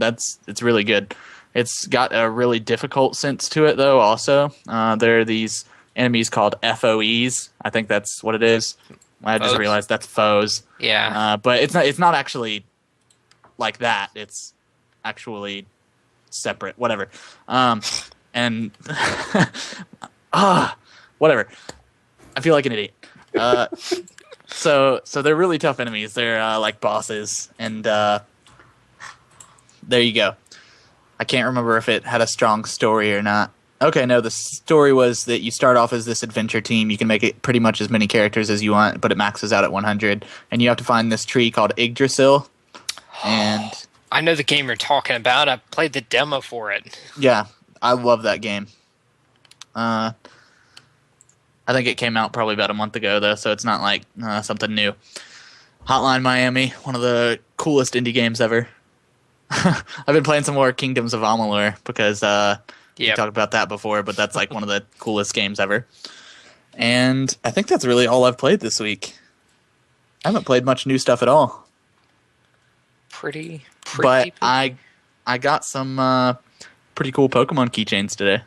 S1: it's really good. It's got a really difficult sense to it, though, also. There are these enemies called FOEs. I think that's what it is. I just realized that's foes.
S3: Yeah.
S1: But it's not actually like that. It's actually separate. Whatever. And whatever. I feel like an idiot. So they're really tough enemies. They're like bosses, and there you go. I can't remember if it had a strong story or not. Okay, no, the story was that you start off as this adventure team. You can make it pretty much as many characters as you want, but it maxes out at 100. And you have to find this tree called Yggdrasil. And
S3: I know the game you're talking about. I played the demo for it.
S1: Yeah, I love that game. I think it came out probably about a month ago, though, so it's not like something new. Hotline Miami, one of the coolest indie games ever. I've been playing some more Kingdoms of Amalur because we talked about that before, but that's like one of the coolest games ever. And I think that's really all I've played this week. I haven't played much new stuff at all.
S3: Pretty.
S1: But I got some pretty cool Pokemon keychains today.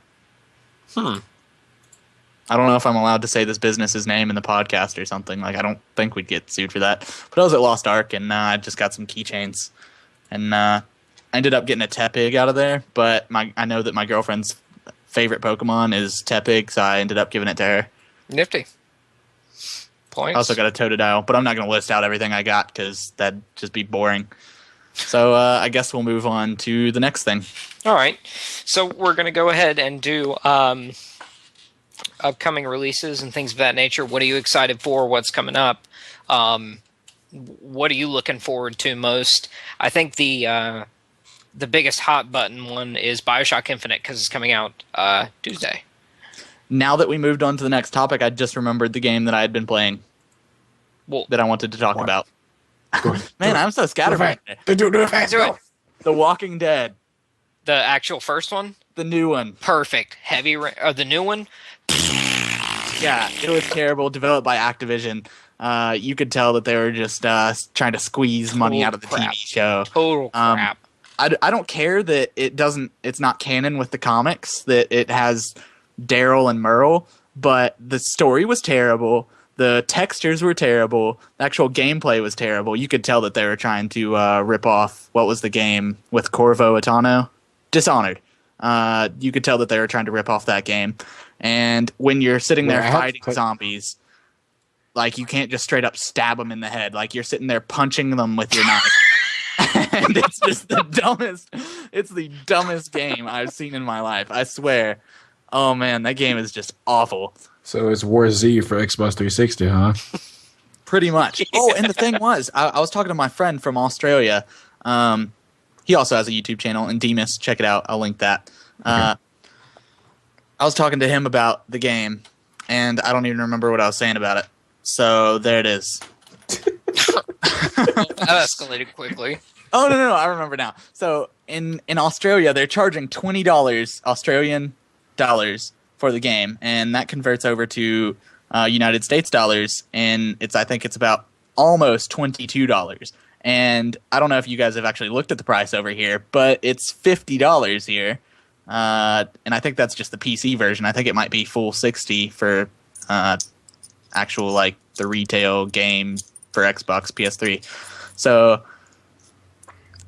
S1: I don't know if I'm allowed to say this business's name in the podcast or something. Like, I don't think we'd get sued for that. But I was at Lost Ark, and I just got some keychains. And I ended up getting a Tepig out of there. But I know that my girlfriend's favorite Pokemon is Tepig, so I ended up giving it to her.
S3: Nifty. Points.
S1: I also got a Totodile, but I'm not going to list out everything I got because that'd just be boring. So I guess we'll move on to the next thing.
S3: All right. So we're going to go ahead and do upcoming releases and things of that nature. What are you excited for? What's coming up? What are you looking forward to most? I think the biggest hot button one is Bioshock Infinite because it's coming out Tuesday.
S1: Now that we moved on to the next topic, I just remembered the game that I had been playing that I wanted to talk about. Man, I'm so scatterbrained.
S2: Do it fast.
S1: The Walking Dead.
S3: The actual first one?
S1: The new one.
S3: Perfect. The new one?
S1: Yeah, it was terrible. Developed by Activision. You could tell that they were just trying to squeeze money out of the TV show.
S3: Total crap.
S1: I don't care that it's not canon with the comics, that it has Daryl and Merle, but the story was terrible. The textures were terrible. The actual gameplay was terrible. You could tell that they were trying to rip off, what was the game with Corvo Atano? Dishonored. You could tell that they were trying to rip off that game. And when you're sitting there fighting zombies, like, you can't just straight up stab them in the head. Like, you're sitting there punching them with your knife. And it's just the dumbest game I've seen in my life. I swear. Oh, man, that game is just awful.
S2: So it's War Z for Xbox 360, huh?
S1: Pretty much. Oh, and the thing was, I was talking to my friend from Australia. He also has a YouTube channel, and Demas, check it out. I'll link that. I was talking to him about the game, and I don't even remember what I was saying about it. So there it is.
S3: That escalated quickly.
S1: Oh, no, I remember now. So in Australia, they're charging $20 Australian dollars for the game, and that converts over to United States dollars, and I think it's about almost $22. And I don't know if you guys have actually looked at the price over here, but it's $50 here, and I think that's just the PC version. I think it might be full $60 for actual, like, the retail game for Xbox, PS3. So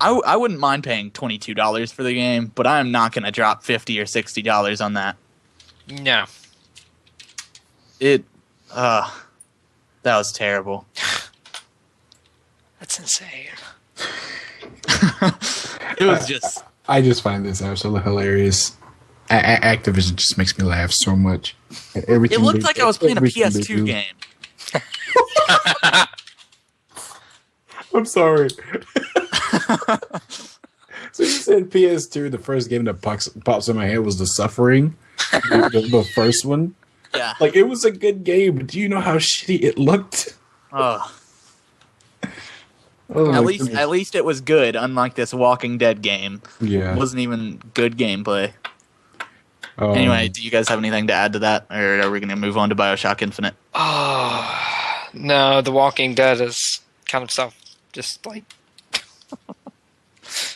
S1: I wouldn't mind paying $22 for the game, but I'm not going to drop $50 or $60 on that.
S3: No.
S1: That was terrible.
S3: That's insane.
S1: It was just...
S2: I just find this absolutely hilarious. Activision just makes me laugh so much.
S1: It looked like I was playing a PS2 game.
S2: I'm sorry. So you said PS2, the first game that pops in my head was The Suffering, the first one.
S1: Yeah.
S2: Like, it was a good game, but do you know how shitty it looked?
S1: Oh.
S2: Oh,
S1: At least it was good, unlike this Walking Dead game.
S2: Yeah.
S1: It wasn't even good gameplay. Anyway, do you guys have anything to add to that, or are we going to move on to Bioshock Infinite?
S3: Oh, no, The Walking Dead is kind of stuff. Just like...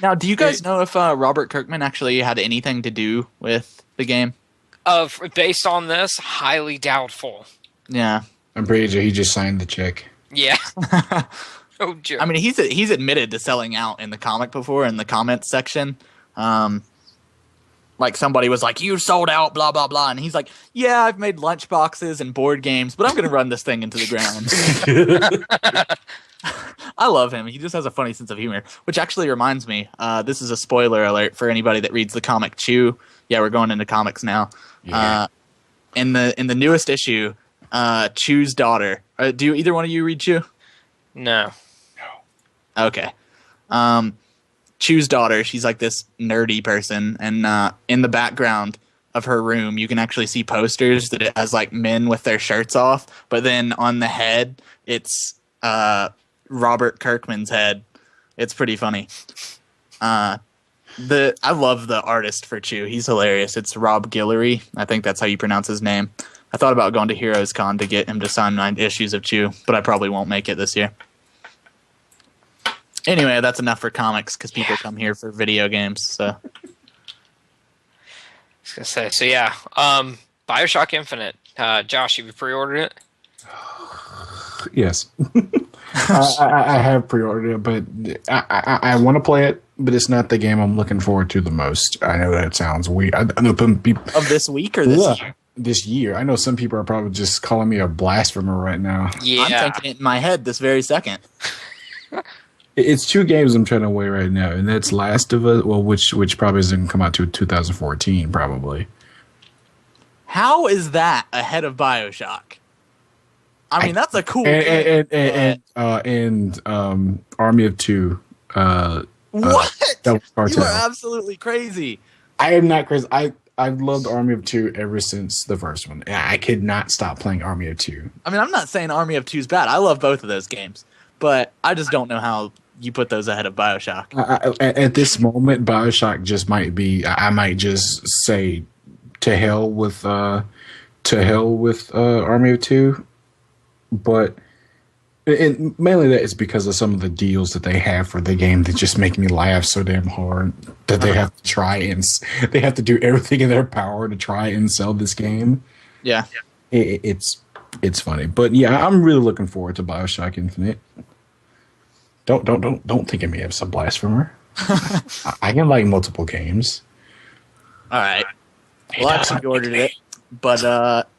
S1: Now, do you guys know if Robert Kirkman actually had anything to do with the game?
S3: Based on this, highly doubtful.
S1: Yeah.
S2: I'm pretty sure he just signed the check.
S3: Yeah. Oh, Joe.
S1: I mean, he's admitted to selling out in the comic before, in the comments section. Like, somebody was like, "You sold out, blah, blah, blah." And he's like, "Yeah, I've made lunchboxes and board games, but I'm going to run this thing into the ground." I love him. He just has a funny sense of humor. Which actually reminds me, this is a spoiler alert for anybody that reads the comic Chew. Yeah, we're going into comics now. Yeah. In the newest issue, Chew's daughter. Do either one of you read Chew?
S3: No.
S1: Okay. Chew's daughter, she's like this nerdy person, and in the background of her room, you can actually see posters that it has like men with their shirts off, but then on the head, it's Robert Kirkman's head. It's pretty funny. I love the artist for Chew. He's hilarious. It's Rob Guillory. I think that's how you pronounce his name. I thought about going to Heroes Con to get him to sign 9 issues of Chew, but I probably won't make it this year. Anyway, that's enough for comics because people come here for video games. So,
S3: I was gonna say, so yeah, Bioshock Infinite. Josh, have you pre-ordered it?
S2: Yes. I have pre-ordered it, but I want to play it, but it's not the game I'm looking forward to the most. I know that sounds weird. I know people,
S1: of this week or this year?
S2: This year. I know some people are probably just calling me a blasphemer right now.
S3: Yeah.
S1: I'm thinking it in my head this very second.
S2: It's 2 games I'm trying to weigh right now, and that's Last of Us, well, which probably isn't come out to 2014, probably.
S1: How is that ahead of Bioshock? I mean, that's a cool game.
S2: And Army of Two.
S1: What? You are absolutely crazy.
S2: I am not crazy. I've loved Army of Two ever since the first one. I could not stop playing Army of Two.
S1: I mean, I'm not saying Army of Two is bad. I love both of those games, but I just don't know how you put those ahead of Bioshock.
S2: At this moment, Bioshock just might be. I might just say, to hell with Army of Two, but mainly that is because of some of the deals that they have for the game that just make me laugh so damn hard that they have to try and they have to do everything in their power to try and sell this game.
S1: Yeah,
S2: it's It's funny, but yeah, I'm really looking forward to Bioshock Infinite. Don't think of me as a blasphemer. I can like multiple games.
S1: All right. Well, I pre-ordered it, but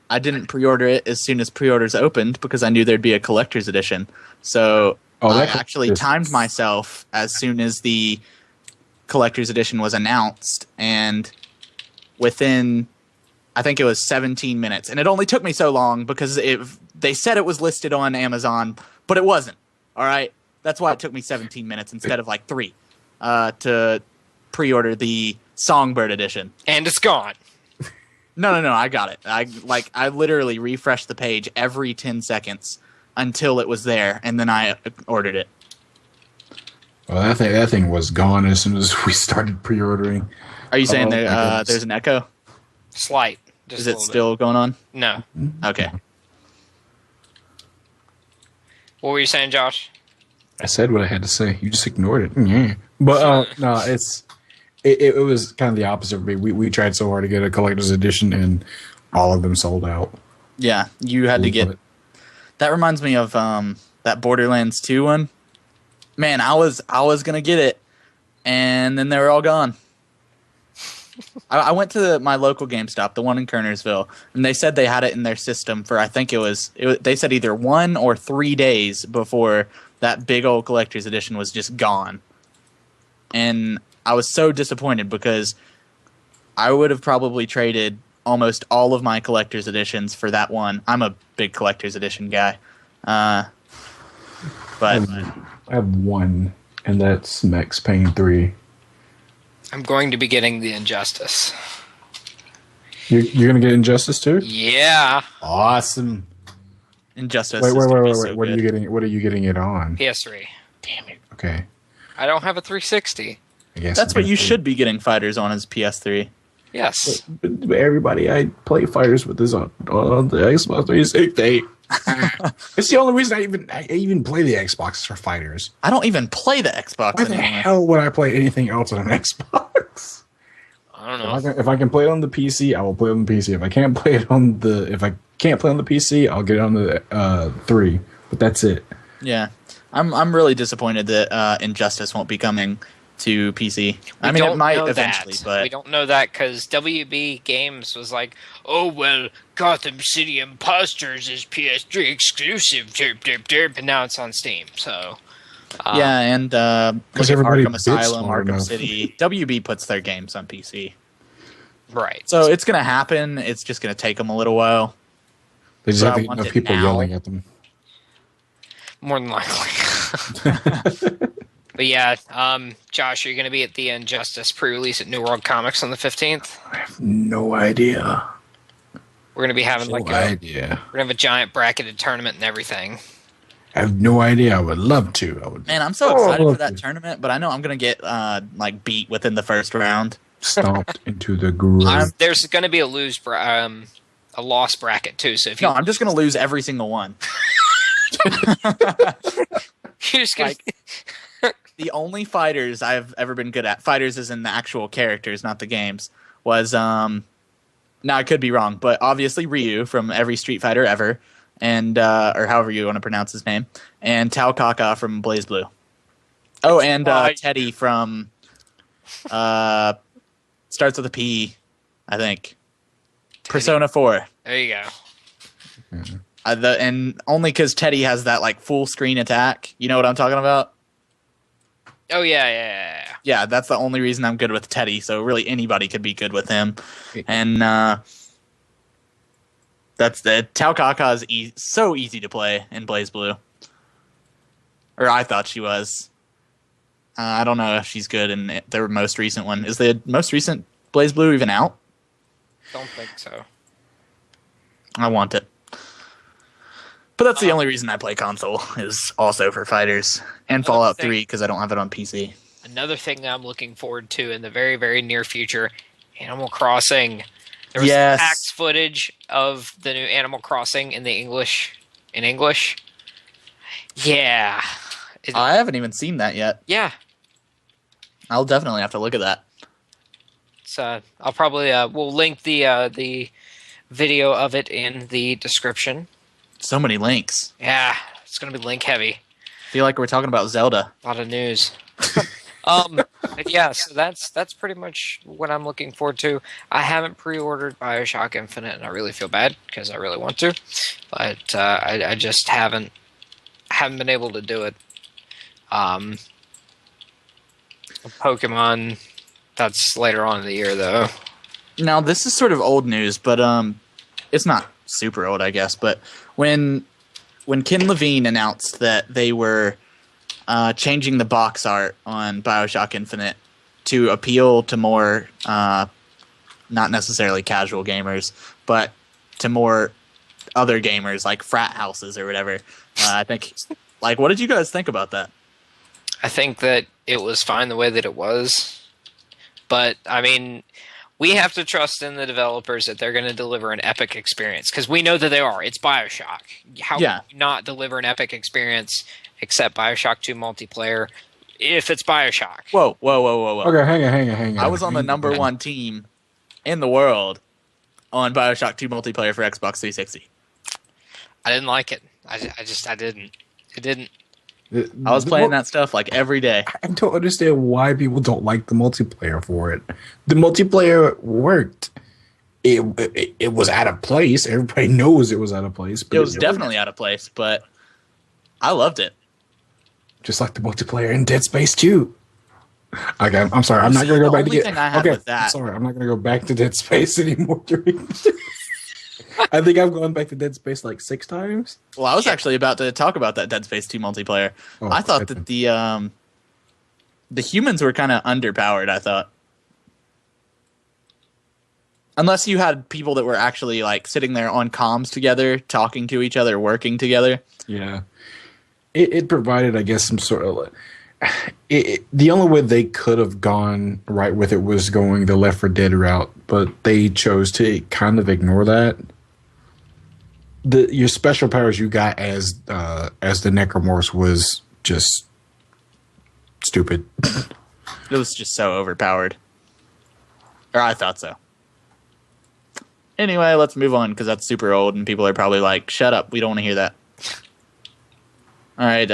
S1: I didn't pre-order it as soon as pre-orders opened because I knew there'd be a collector's edition. So I actually timed myself as soon as the collector's edition was announced, and within, I think it was 17 minutes, and it only took me so long because they said it was listed on Amazon, but it wasn't. All right, that's why it took me 17 minutes instead of like 3 to pre-order the Songbird edition.
S3: And it's gone.
S1: No, I got it. I literally refreshed the page every 10 seconds until it was there, and then I ordered it.
S2: Well, that thing was gone as soon as we started pre-ordering.
S1: Are you saying there's an echo?
S3: Slight.
S1: Is it still going on?
S3: No.
S1: Okay.
S3: What were you saying, Josh?
S2: I said what I had to say. You just ignored it. Yeah. But no, it was kind of the opposite for me. We tried so hard to get a collector's edition, and all of them sold out.
S1: Yeah, you had to get. That reminds me of that Borderlands 2 one. Man, I was gonna get it, and then they were all gone. I went to my local GameStop, the one in Kernersville, and they said they had it in their system for, I think it was they said either 1 or 3 days before that big old collector's edition was just gone. And I was so disappointed because I would have probably traded almost all of my collector's editions for that one. I'm a big collector's edition guy. But
S2: I have one, and that's Max Payne 3.
S3: I'm going to be getting the Injustice.
S2: You're gonna get Injustice too?
S3: Yeah.
S2: Awesome.
S1: Injustice.
S2: Wait.
S1: So
S2: what are you getting? What are you getting it on?
S3: PS3.
S2: Damn it. Okay.
S3: I don't have a 360.
S2: I guess
S1: that's what you should be getting fighters on, is PS3.
S3: Yes.
S2: But everybody I play fighters with is on the Xbox 360. It's the only reason I even play the Xbox for fighters.
S1: I don't even play the Xbox
S2: Why the
S1: anymore.
S2: hell would I play anything else on an Xbox?
S3: I don't know.
S2: If I can play it on the PC, I will play it on the PC. If I can't play it on the PC, I'll get it on the 3. But that's it.
S1: Yeah, I'm really disappointed that Injustice won't be coming to PC. I mean, it might eventually, but
S3: we don't know that because WB Games was like, "Oh well, Gotham City Imposters is PS3 exclusive," and now it's on Steam. So
S1: yeah, and
S2: because
S1: everybody
S2: Arkham
S1: Asylum, Arkham City, WB puts their games on PC,
S3: right?
S1: So it's gonna happen. It's just gonna take them a little while.
S2: They just have enough people yelling at them.
S3: More than likely. But yeah, Josh, are you going to be at the Injustice pre-release at New World Comics on the 15th?
S2: I have no idea.
S3: We're going to be having
S2: We're going to
S3: have a giant bracketed tournament and everything.
S2: I have no idea. I would love to.
S1: Man, I'm so excited for that tournament, but I know I'm going to get beat within the first round.
S2: Stomped into the groove.
S3: There's going to be a loss bracket too. So if
S1: I'm just going to lose every single one.
S3: You're just going
S1: The only fighters I've ever been good at, fighters as in the actual characters, not the games, was, now I could be wrong, but obviously Ryu from every Street Fighter ever, and, or however you want to pronounce his name, and Tao Kaka from BlazBlue. Oh, and Teddy from, starts with a P, I think. Teddy. Persona 4.
S3: There you go.
S2: Mm-hmm.
S1: And only because Teddy has that, full screen attack. You know what I'm talking about?
S3: Oh, yeah.
S1: Yeah, that's the only reason I'm good with Teddy, so really anybody could be good with him. And that's the Tao Kaka is so easy to play in BlazBlue. Or I thought she was. I don't know if she's good in their most recent one. Is the most recent BlazBlue even out?
S3: Don't think so.
S1: I want it. But that's the only reason I play console, is also for fighters. And Fallout 3, because I don't have it on PC.
S3: Another thing that I'm looking forward to in the very, very near future, Animal Crossing. There was PAX footage of the new Animal Crossing in English. Yeah.
S1: I haven't even seen that yet.
S3: Yeah.
S1: I'll definitely have to look at that.
S3: So I'll probably we'll link the video of it in the description.
S1: So many links.
S3: Yeah, it's gonna be link heavy.
S1: Feel like we're talking about Zelda.
S3: A lot of news. But yeah, so that's pretty much what I'm looking forward to. I haven't pre-ordered Bioshock Infinite, and I really feel bad because I really want to, but I just haven't been able to do it. Pokemon, that's later on in the year though.
S1: Now this is sort of old news, but it's not super old, I guess. But when Ken Levine announced that they were changing the box art on Bioshock Infinite to appeal to more, not necessarily casual gamers, but to more other gamers like frat houses or whatever. I think, like, what did you guys think about that?
S3: I think that it was fine the way that it was, but I mean, we have to trust in the developers that they're going to deliver an epic experience because we know that they are. It's Bioshock. How can you not deliver an epic experience except Bioshock 2 multiplayer if it's Bioshock?
S1: Whoa.
S2: Okay, hang on.
S1: I was on the number one team in the world on Bioshock 2 multiplayer for Xbox 360.
S3: I didn't like it. I didn't. It didn't.
S1: I was playing that stuff like every day.
S2: I don't understand why people don't like the multiplayer for it. The multiplayer worked. It was out of place. Everybody knows it was out of place. But
S1: it was definitely out of place, but I loved it.
S2: Just like the multiplayer in Dead Space 2. Okay, I'm sorry. I'm not going to go back to I'm sorry. I'm not going to go back to Dead Space anymore. I think I've gone back to Dead Space like 6 times.
S1: Well, I was actually about to talk about that Dead Space 2 multiplayer. I thought that the humans were kind of underpowered, I thought. Unless you had people that were actually like sitting there on comms together, talking to each other, working together.
S2: Yeah. It provided, I guess, some sort of... the only way they could have gone right with it was going the Left 4 Dead route, but they chose to kind of ignore that. Your special powers you got as the Necromorphs was just stupid.
S1: It was just so overpowered. Or I thought so. Anyway, let's move on because that's super old and people are probably like, shut up, we don't want to hear that. All right,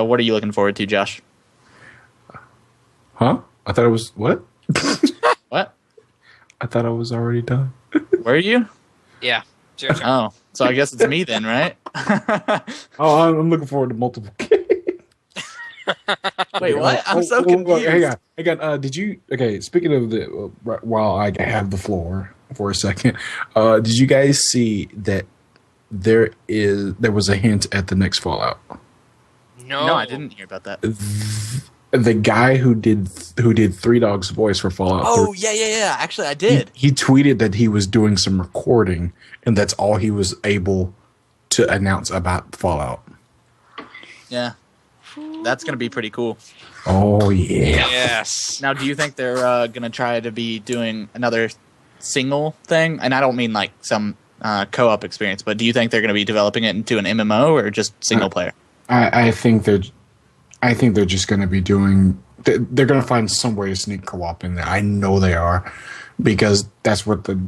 S1: what are you looking forward to, Josh?
S2: Huh? I thought it was... What?
S1: What?
S2: I thought I was already done.
S1: Were you?
S3: Yeah.
S1: Oh, so I guess it's me then, right?
S2: I'm looking forward to multiple games.
S1: Wait, what? I'm so confused.
S2: Hang on. Did you... Okay, speaking of the... while I have the floor for a second, did you guys see that there was a hint at the next Fallout?
S3: No,
S1: I didn't hear about that.
S2: The guy who did Three Dog's voice for Fallout.
S1: Oh, yeah. Actually, I did.
S2: He tweeted that he was doing some recording, and that's all he was able to announce about Fallout.
S1: Yeah. That's going to be pretty cool.
S2: Oh, yeah.
S3: Yes.
S1: Now, do you think they're going to try to be doing another single thing? And I don't mean like some co-op experience, but do you think they're going to be developing it into an MMO or just single player?
S2: I think they're just going to be doing. They're going to find some way to sneak co-op in there. I know they are, because that's what the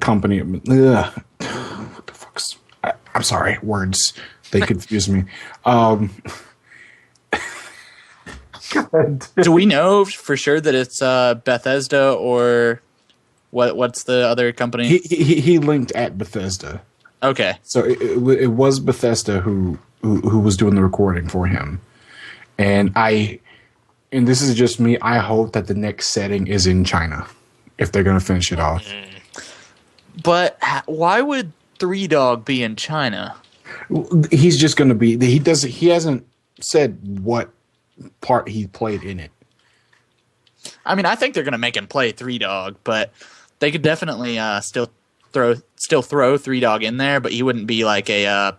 S2: company. What the fuck's? I'm sorry, words. They confuse me.
S1: Do we know for sure that it's Bethesda or what's the other company?
S2: He linked at Bethesda.
S1: Okay,
S2: so it was Bethesda who was doing the recording for him, and this is just me. I hope that the next setting is in China if they're going to finish it off.
S1: But why would Three Dog be in China?
S2: He's just going to be. He hasn't said what part he played in it.
S1: I mean, I think they're going to make him play Three Dog, but they could definitely still throw Three Dog in there, but he wouldn't be like a.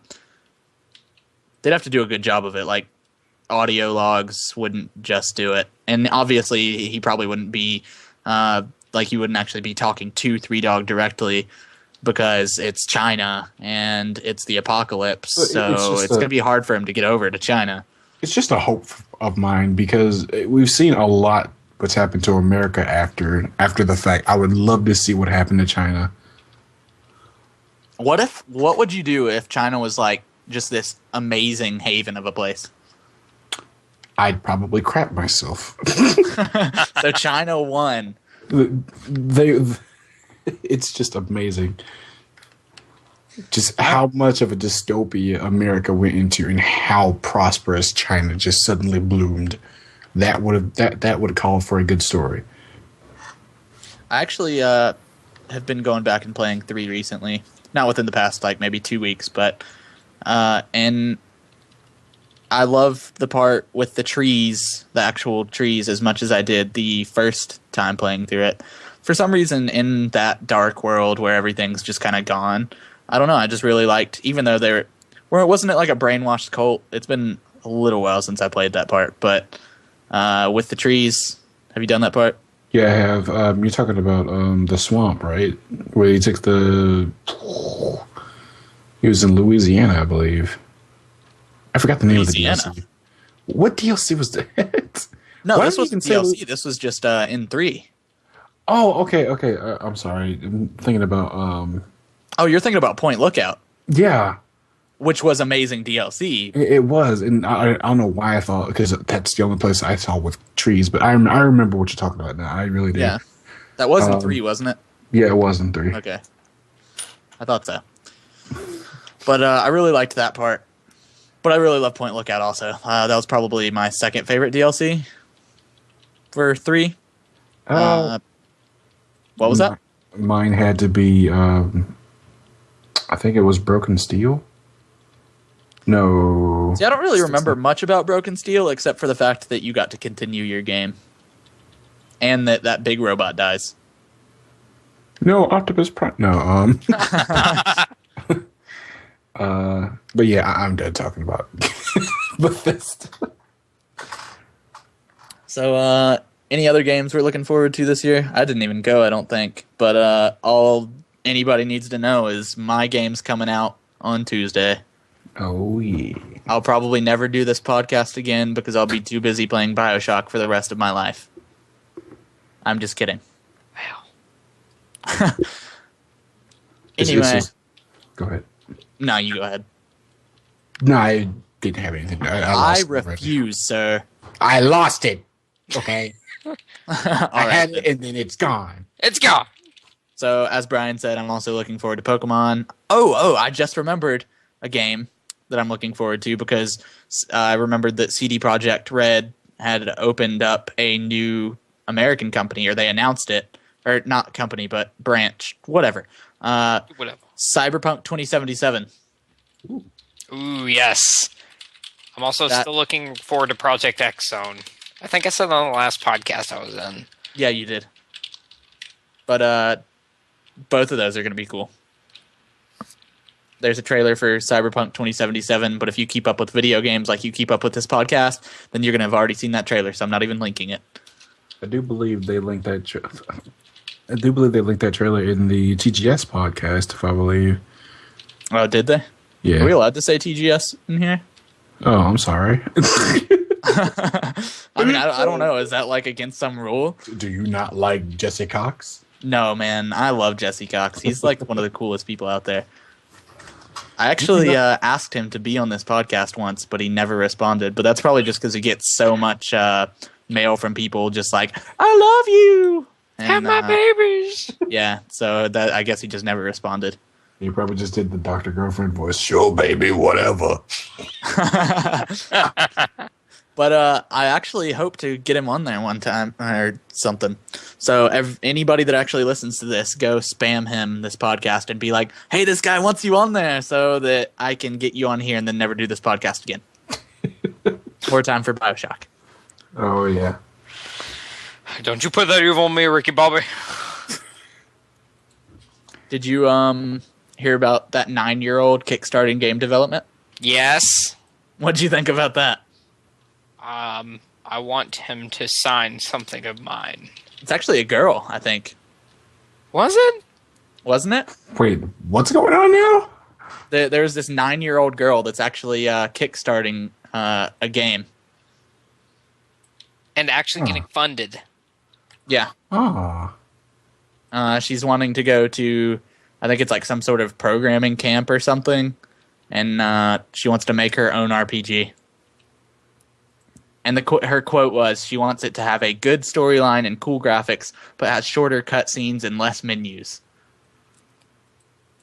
S1: They'd have to do a good job of it. Like audio logs wouldn't just do it, and obviously he probably wouldn't be like he wouldn't actually be talking to Three Dog directly because it's China and it's the apocalypse. So it's going to be hard for him to get over to China.
S2: It's just a hope of mine because we've seen a lot what's happened to America after the fact. I would love to see what happened to China.
S1: What would you do if China was like just this amazing haven of a place?
S2: I'd probably crap myself.
S1: So China won.
S2: It's just amazing. Just how much of a dystopia America went into and how prosperous China just suddenly bloomed. That would call for a good story.
S1: I actually have been going back and playing 3 recently. Not within the past like maybe 2 weeks, but and I love the part with the trees, the actual trees, as much as I did the first time playing through it. For some reason, in that dark world where everything's just kind of gone, I don't know. I just really liked, even though wasn't it like a brainwashed cult? It's been a little while since I played that part, but with the trees, have you done that part?
S2: Yeah, I have. You're talking about the swamp, right? Where he took he was in Louisiana, I believe. I forgot the name
S1: Louisiana.
S2: of the DLC. What DLC was that?
S1: No,
S2: Why
S1: this
S2: don't you
S1: wasn't
S2: even say
S1: DLC. This was just in 3.
S2: Oh, okay. I'm sorry. I'm thinking about
S1: Oh, you're thinking about Point Lookout,
S2: yeah,
S1: which was amazing DLC.
S2: it was, and I don't know why I thought, because that's the only place I saw with trees. But I remember what you're talking about now. I really did.
S1: Yeah, that was in 3, wasn't it?
S2: Yeah, it was in 3.
S1: Okay, I thought so. But I really liked that part. But I really love Point Lookout also. That was probably my second favorite DLC for 3. What was that?
S2: Mine had to be, I think it was Broken Steel. No.
S1: See, I don't really remember much about Broken Steel except for the fact that you got to continue your game. And that big robot dies.
S2: No, Optimus Prime. No, but yeah, I'm done talking about Bethesda.
S1: So, any other games we're looking forward to this year? I didn't even go, I don't think. But all anybody needs to know is my game's coming out on Tuesday.
S2: Oh, yeah.
S1: I'll probably never do this podcast again because I'll be too busy playing Bioshock for the rest of my life. I'm just kidding.
S3: Wow.
S1: Anyway.
S2: Go ahead.
S1: No, you go ahead.
S2: No, I didn't have anything.
S1: I refuse, sir.
S2: I lost it. Okay.
S1: I
S2: had it, and then it's gone.
S3: It's gone.
S1: So, as Brian said, I'm also looking forward to Pokemon. Oh, I just remembered a game that I'm looking forward to because I remembered that CD Projekt Red had opened up a new American company, or they announced it. Or not company, but branch. Whatever.
S3: Whatever.
S1: Cyberpunk 2077.
S3: Ooh, yes. I'm also still looking forward to Project X Zone. I think I said on the last podcast I was in.
S1: Yeah, you did. But both of those are going to be cool. There's a trailer for Cyberpunk 2077, but if you keep up with video games like you keep up with this podcast, then you're going to have already seen that trailer, so I'm not even linking it.
S2: I do believe they linked that trailer in the TGS podcast, if I believe.
S1: Oh, did they?
S2: Yeah.
S1: Are we allowed to say TGS in here?
S2: Oh, I'm sorry.
S1: I mean, I don't know. Is that like against some rule?
S2: Do you not like Jesse Cox?
S1: No, man. I love Jesse Cox. He's like one of the coolest people out there. I actually asked him to be on this podcast once, but he never responded. But that's probably just because he gets so much mail from people just like, I love you. And,
S3: Have my babies.
S1: Yeah, so that I guess he just never responded.
S2: He probably just did the Dr. Girlfriend voice. Sure, baby, whatever.
S1: But I actually hope to get him on there one time or something. So anybody that actually listens to this, go spam him this podcast and be like, hey, this guy wants you on there so that I can get you on here and then never do this podcast again. More time for Bioshock.
S2: Oh, yeah.
S3: Don't you put that evil on me, Ricky Bobby.
S1: Did you hear about that 9-year-old kickstarting game development?
S3: Yes.
S1: What'd you think about that?
S3: I want him to sign something of mine.
S1: It's actually a girl, I think.
S3: Was it?
S1: Wasn't it?
S2: Wait, what's going on now?
S1: There's this 9-year-old girl that's actually kickstarting a game.
S3: And actually getting funded.
S1: Yeah.
S2: Oh.
S1: She's wanting to go to I think it's like some sort of programming camp or something, and she wants to make her own RPG. And her quote was, she wants it to have a good storyline and cool graphics, but has shorter cutscenes and less menus.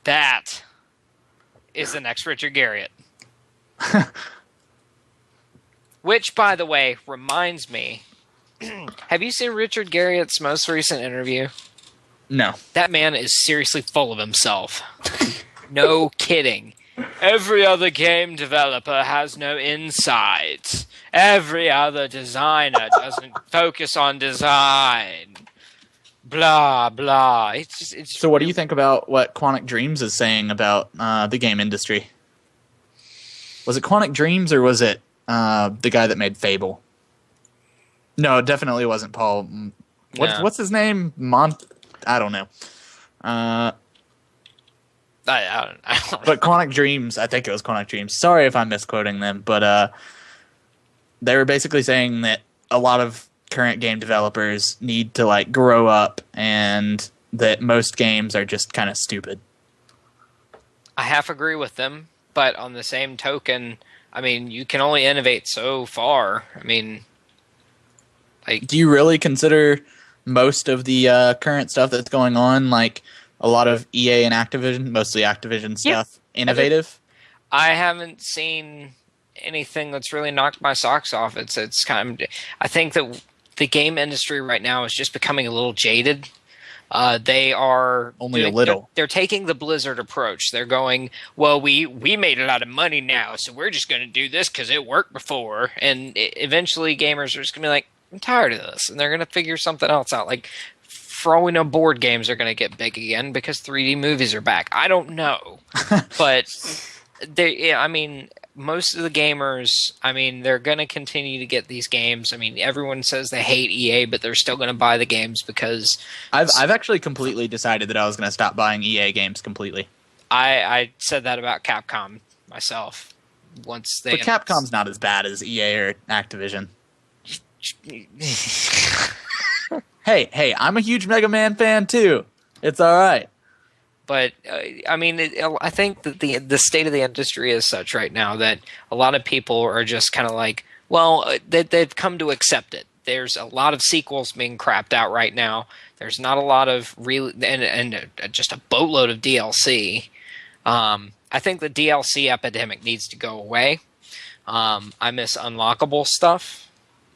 S3: That is the next Richard Garriott. Which, by the way, reminds me, have you seen Richard Garriott's most recent interview?
S1: No.
S3: That man is seriously full of himself. No kidding. Every other game developer has no insights. Every other designer doesn't focus on design. Blah, blah.
S1: So what do you think about what Quantic Dreams is saying about the game industry? Was it Quantic Dreams or was it the guy that made Fable? No, it definitely wasn't Paul. What's his name? I don't know.
S3: I don't know.
S1: But Quantic Dreams, I think it was Quantic Dreams. Sorry if I'm misquoting them, but they were basically saying that a lot of current game developers need to like grow up, and that most games are just kind of stupid.
S3: I half agree with them, but on the same token, I mean, you can only innovate so far. I mean, like,
S1: do you really consider most of the current stuff that's going on, like a lot of EA and Activision, mostly Activision stuff, innovative?
S3: I haven't seen anything that's really knocked my socks off. It's kind of, I think that the game industry right now is just becoming a little jaded. They are
S1: only a little.
S3: They're taking the Blizzard approach. They're going, well, we made a lot of money now, so we're just going to do this because it worked before. And eventually, gamers are just going to be like, I'm tired of this, and they're going to figure something else out. Like, for all we know, board games are going to get big again because 3D movies are back. I don't know, but I mean, most of the gamers, I mean, they're going to continue to get these games. I mean, everyone says they hate EA, but they're still going to buy the games because
S1: I've actually completely decided that I was going to stop buying EA games completely.
S3: I said that about Capcom myself. But
S1: Capcom's not as bad as EA or Activision. Hey, I'm a huge Mega Man fan too. It's all right.
S3: But I mean, I think that the state of the industry is such right now that a lot of people are just kind of like, well, they've come to accept it. There's a lot of sequels being crapped out right now. There's not a lot of and just a boatload of DLC. I think the DLC epidemic needs to go away. I miss unlockable stuff.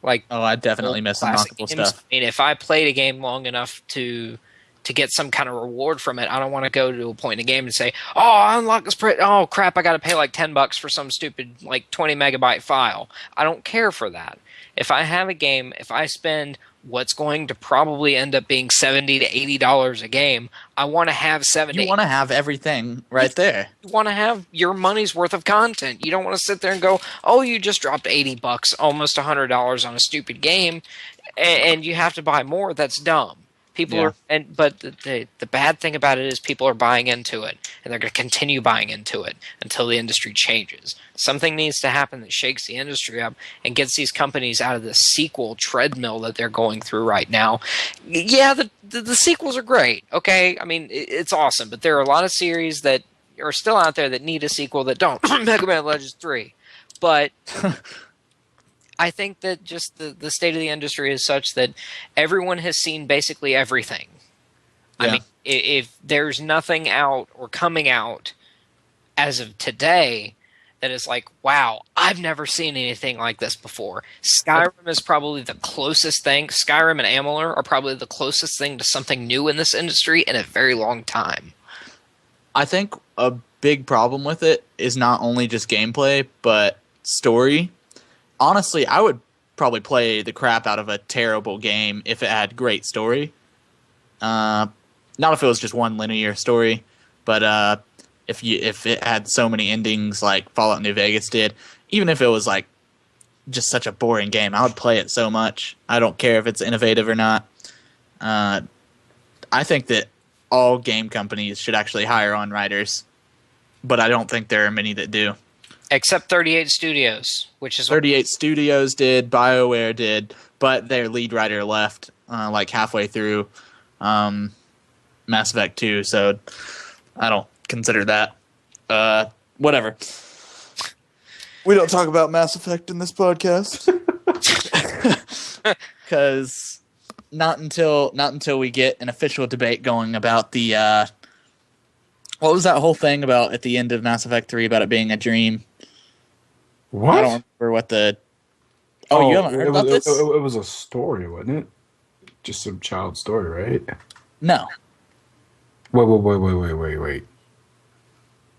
S3: Like,
S1: I definitely miss unlockable stuff.
S3: I mean, if I played a game long enough to get some kind of reward from it, I don't want to go to a point in the game and say, oh, I unlocked this oh crap, I got to pay like $10 for some stupid like 20 megabyte file. I don't care for that. If I have a game, if I spend what's going to probably end up being $70 to $80 a game, I want to have 70.
S1: You want to have everything right there.
S3: You want to have your money's worth of content. You don't want to sit there and go, oh, you just dropped $80, almost $100 on a stupid game, and you have to buy more. That's dumb. But the bad thing about it is people are buying into it, and they're going to continue buying into it until the industry changes. Something needs to happen that shakes the industry up and gets these companies out of the sequel treadmill that they're going through right now. Yeah, the sequels are great. Okay, I mean, it's awesome, but there are a lot of series that are still out there that need a sequel that don't. Mega Man Legends 3, but. I think that just the state of the industry is such that everyone has seen basically everything. Yeah. I mean, if there's nothing out or coming out as of today that is like, wow, I've never seen anything like this before. Skyrim is probably the closest thing. Skyrim and Amalur are probably the closest thing to something new in this industry in a very long time.
S1: I think a big problem with it is not only just gameplay, but story. Honestly, I would probably play the crap out of a terrible game if it had great story. Not if it was just one linear story, but if it had so many endings like Fallout New Vegas did, even if it was like just such a boring game, I would play it so much. I don't care if it's innovative or not. I think that all game companies should actually hire on writers, but I don't think there are many that do.
S3: Except 38 Studios, which is
S1: 38 Studios did, BioWare did, but their lead writer left like halfway through Mass Effect 2. So I don't consider that. Whatever. We don't talk about Mass Effect in this podcast. Because not until we get an official debate going about the what was that whole thing about at the end of Mass Effect 3 about it being a dream?
S2: What?
S1: I don't remember what the. Oh, you haven't heard about this?
S2: It was a story, wasn't it? Just some child story, right?
S1: No.
S2: Wait.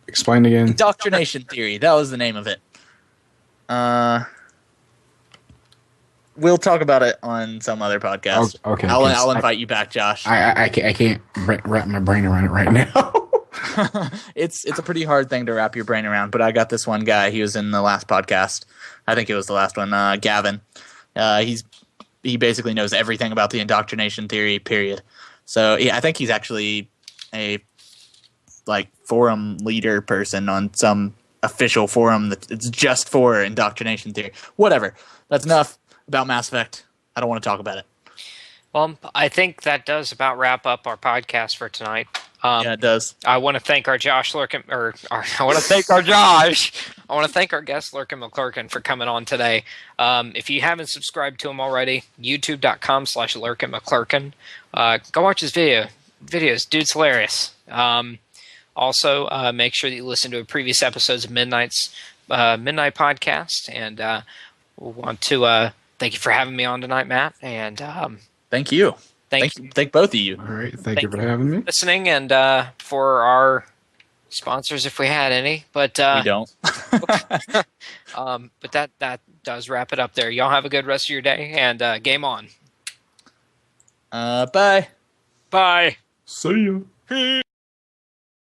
S2: Explain again.
S1: Indoctrination theory. That was the name of it. We'll talk about it on some other podcast.
S2: Okay.
S1: I'll invite you back, Josh.
S2: I can't wrap my brain around it right now.
S1: It's a pretty hard thing to wrap your brain around, but I got this one guy. He was in the last podcast. I think it was the last one. Gavin. He basically knows everything about the indoctrination theory. Period. So yeah, I think he's actually a forum leader person on some official forum that's just for indoctrination theory. Whatever. That's enough about Mass Effect. I don't want to talk about it.
S3: Well, I think that does about wrap up our podcast for tonight.
S1: Yeah, it does.
S3: I want to thank our Josh Lurkin, I want to thank our Josh. I want to thank our guest LurkinMcClerkin for coming on today. If you haven't subscribed to him already, youtube.com/LurkinMcClerkin. Go watch his videos. Dude's hilarious. Also, make sure that you listen to previous episodes of Midnight Podcast. And we want to thank you for having me on tonight, Matt. And
S1: thank you. Thank both of you.
S2: All right. Thank you for having me.
S3: Listening, and for our sponsors, if we had any. But
S1: we don't.
S3: But that does wrap it up there. Y'all have a good rest of your day, and game on.
S1: Bye.
S3: Bye.
S2: See ya.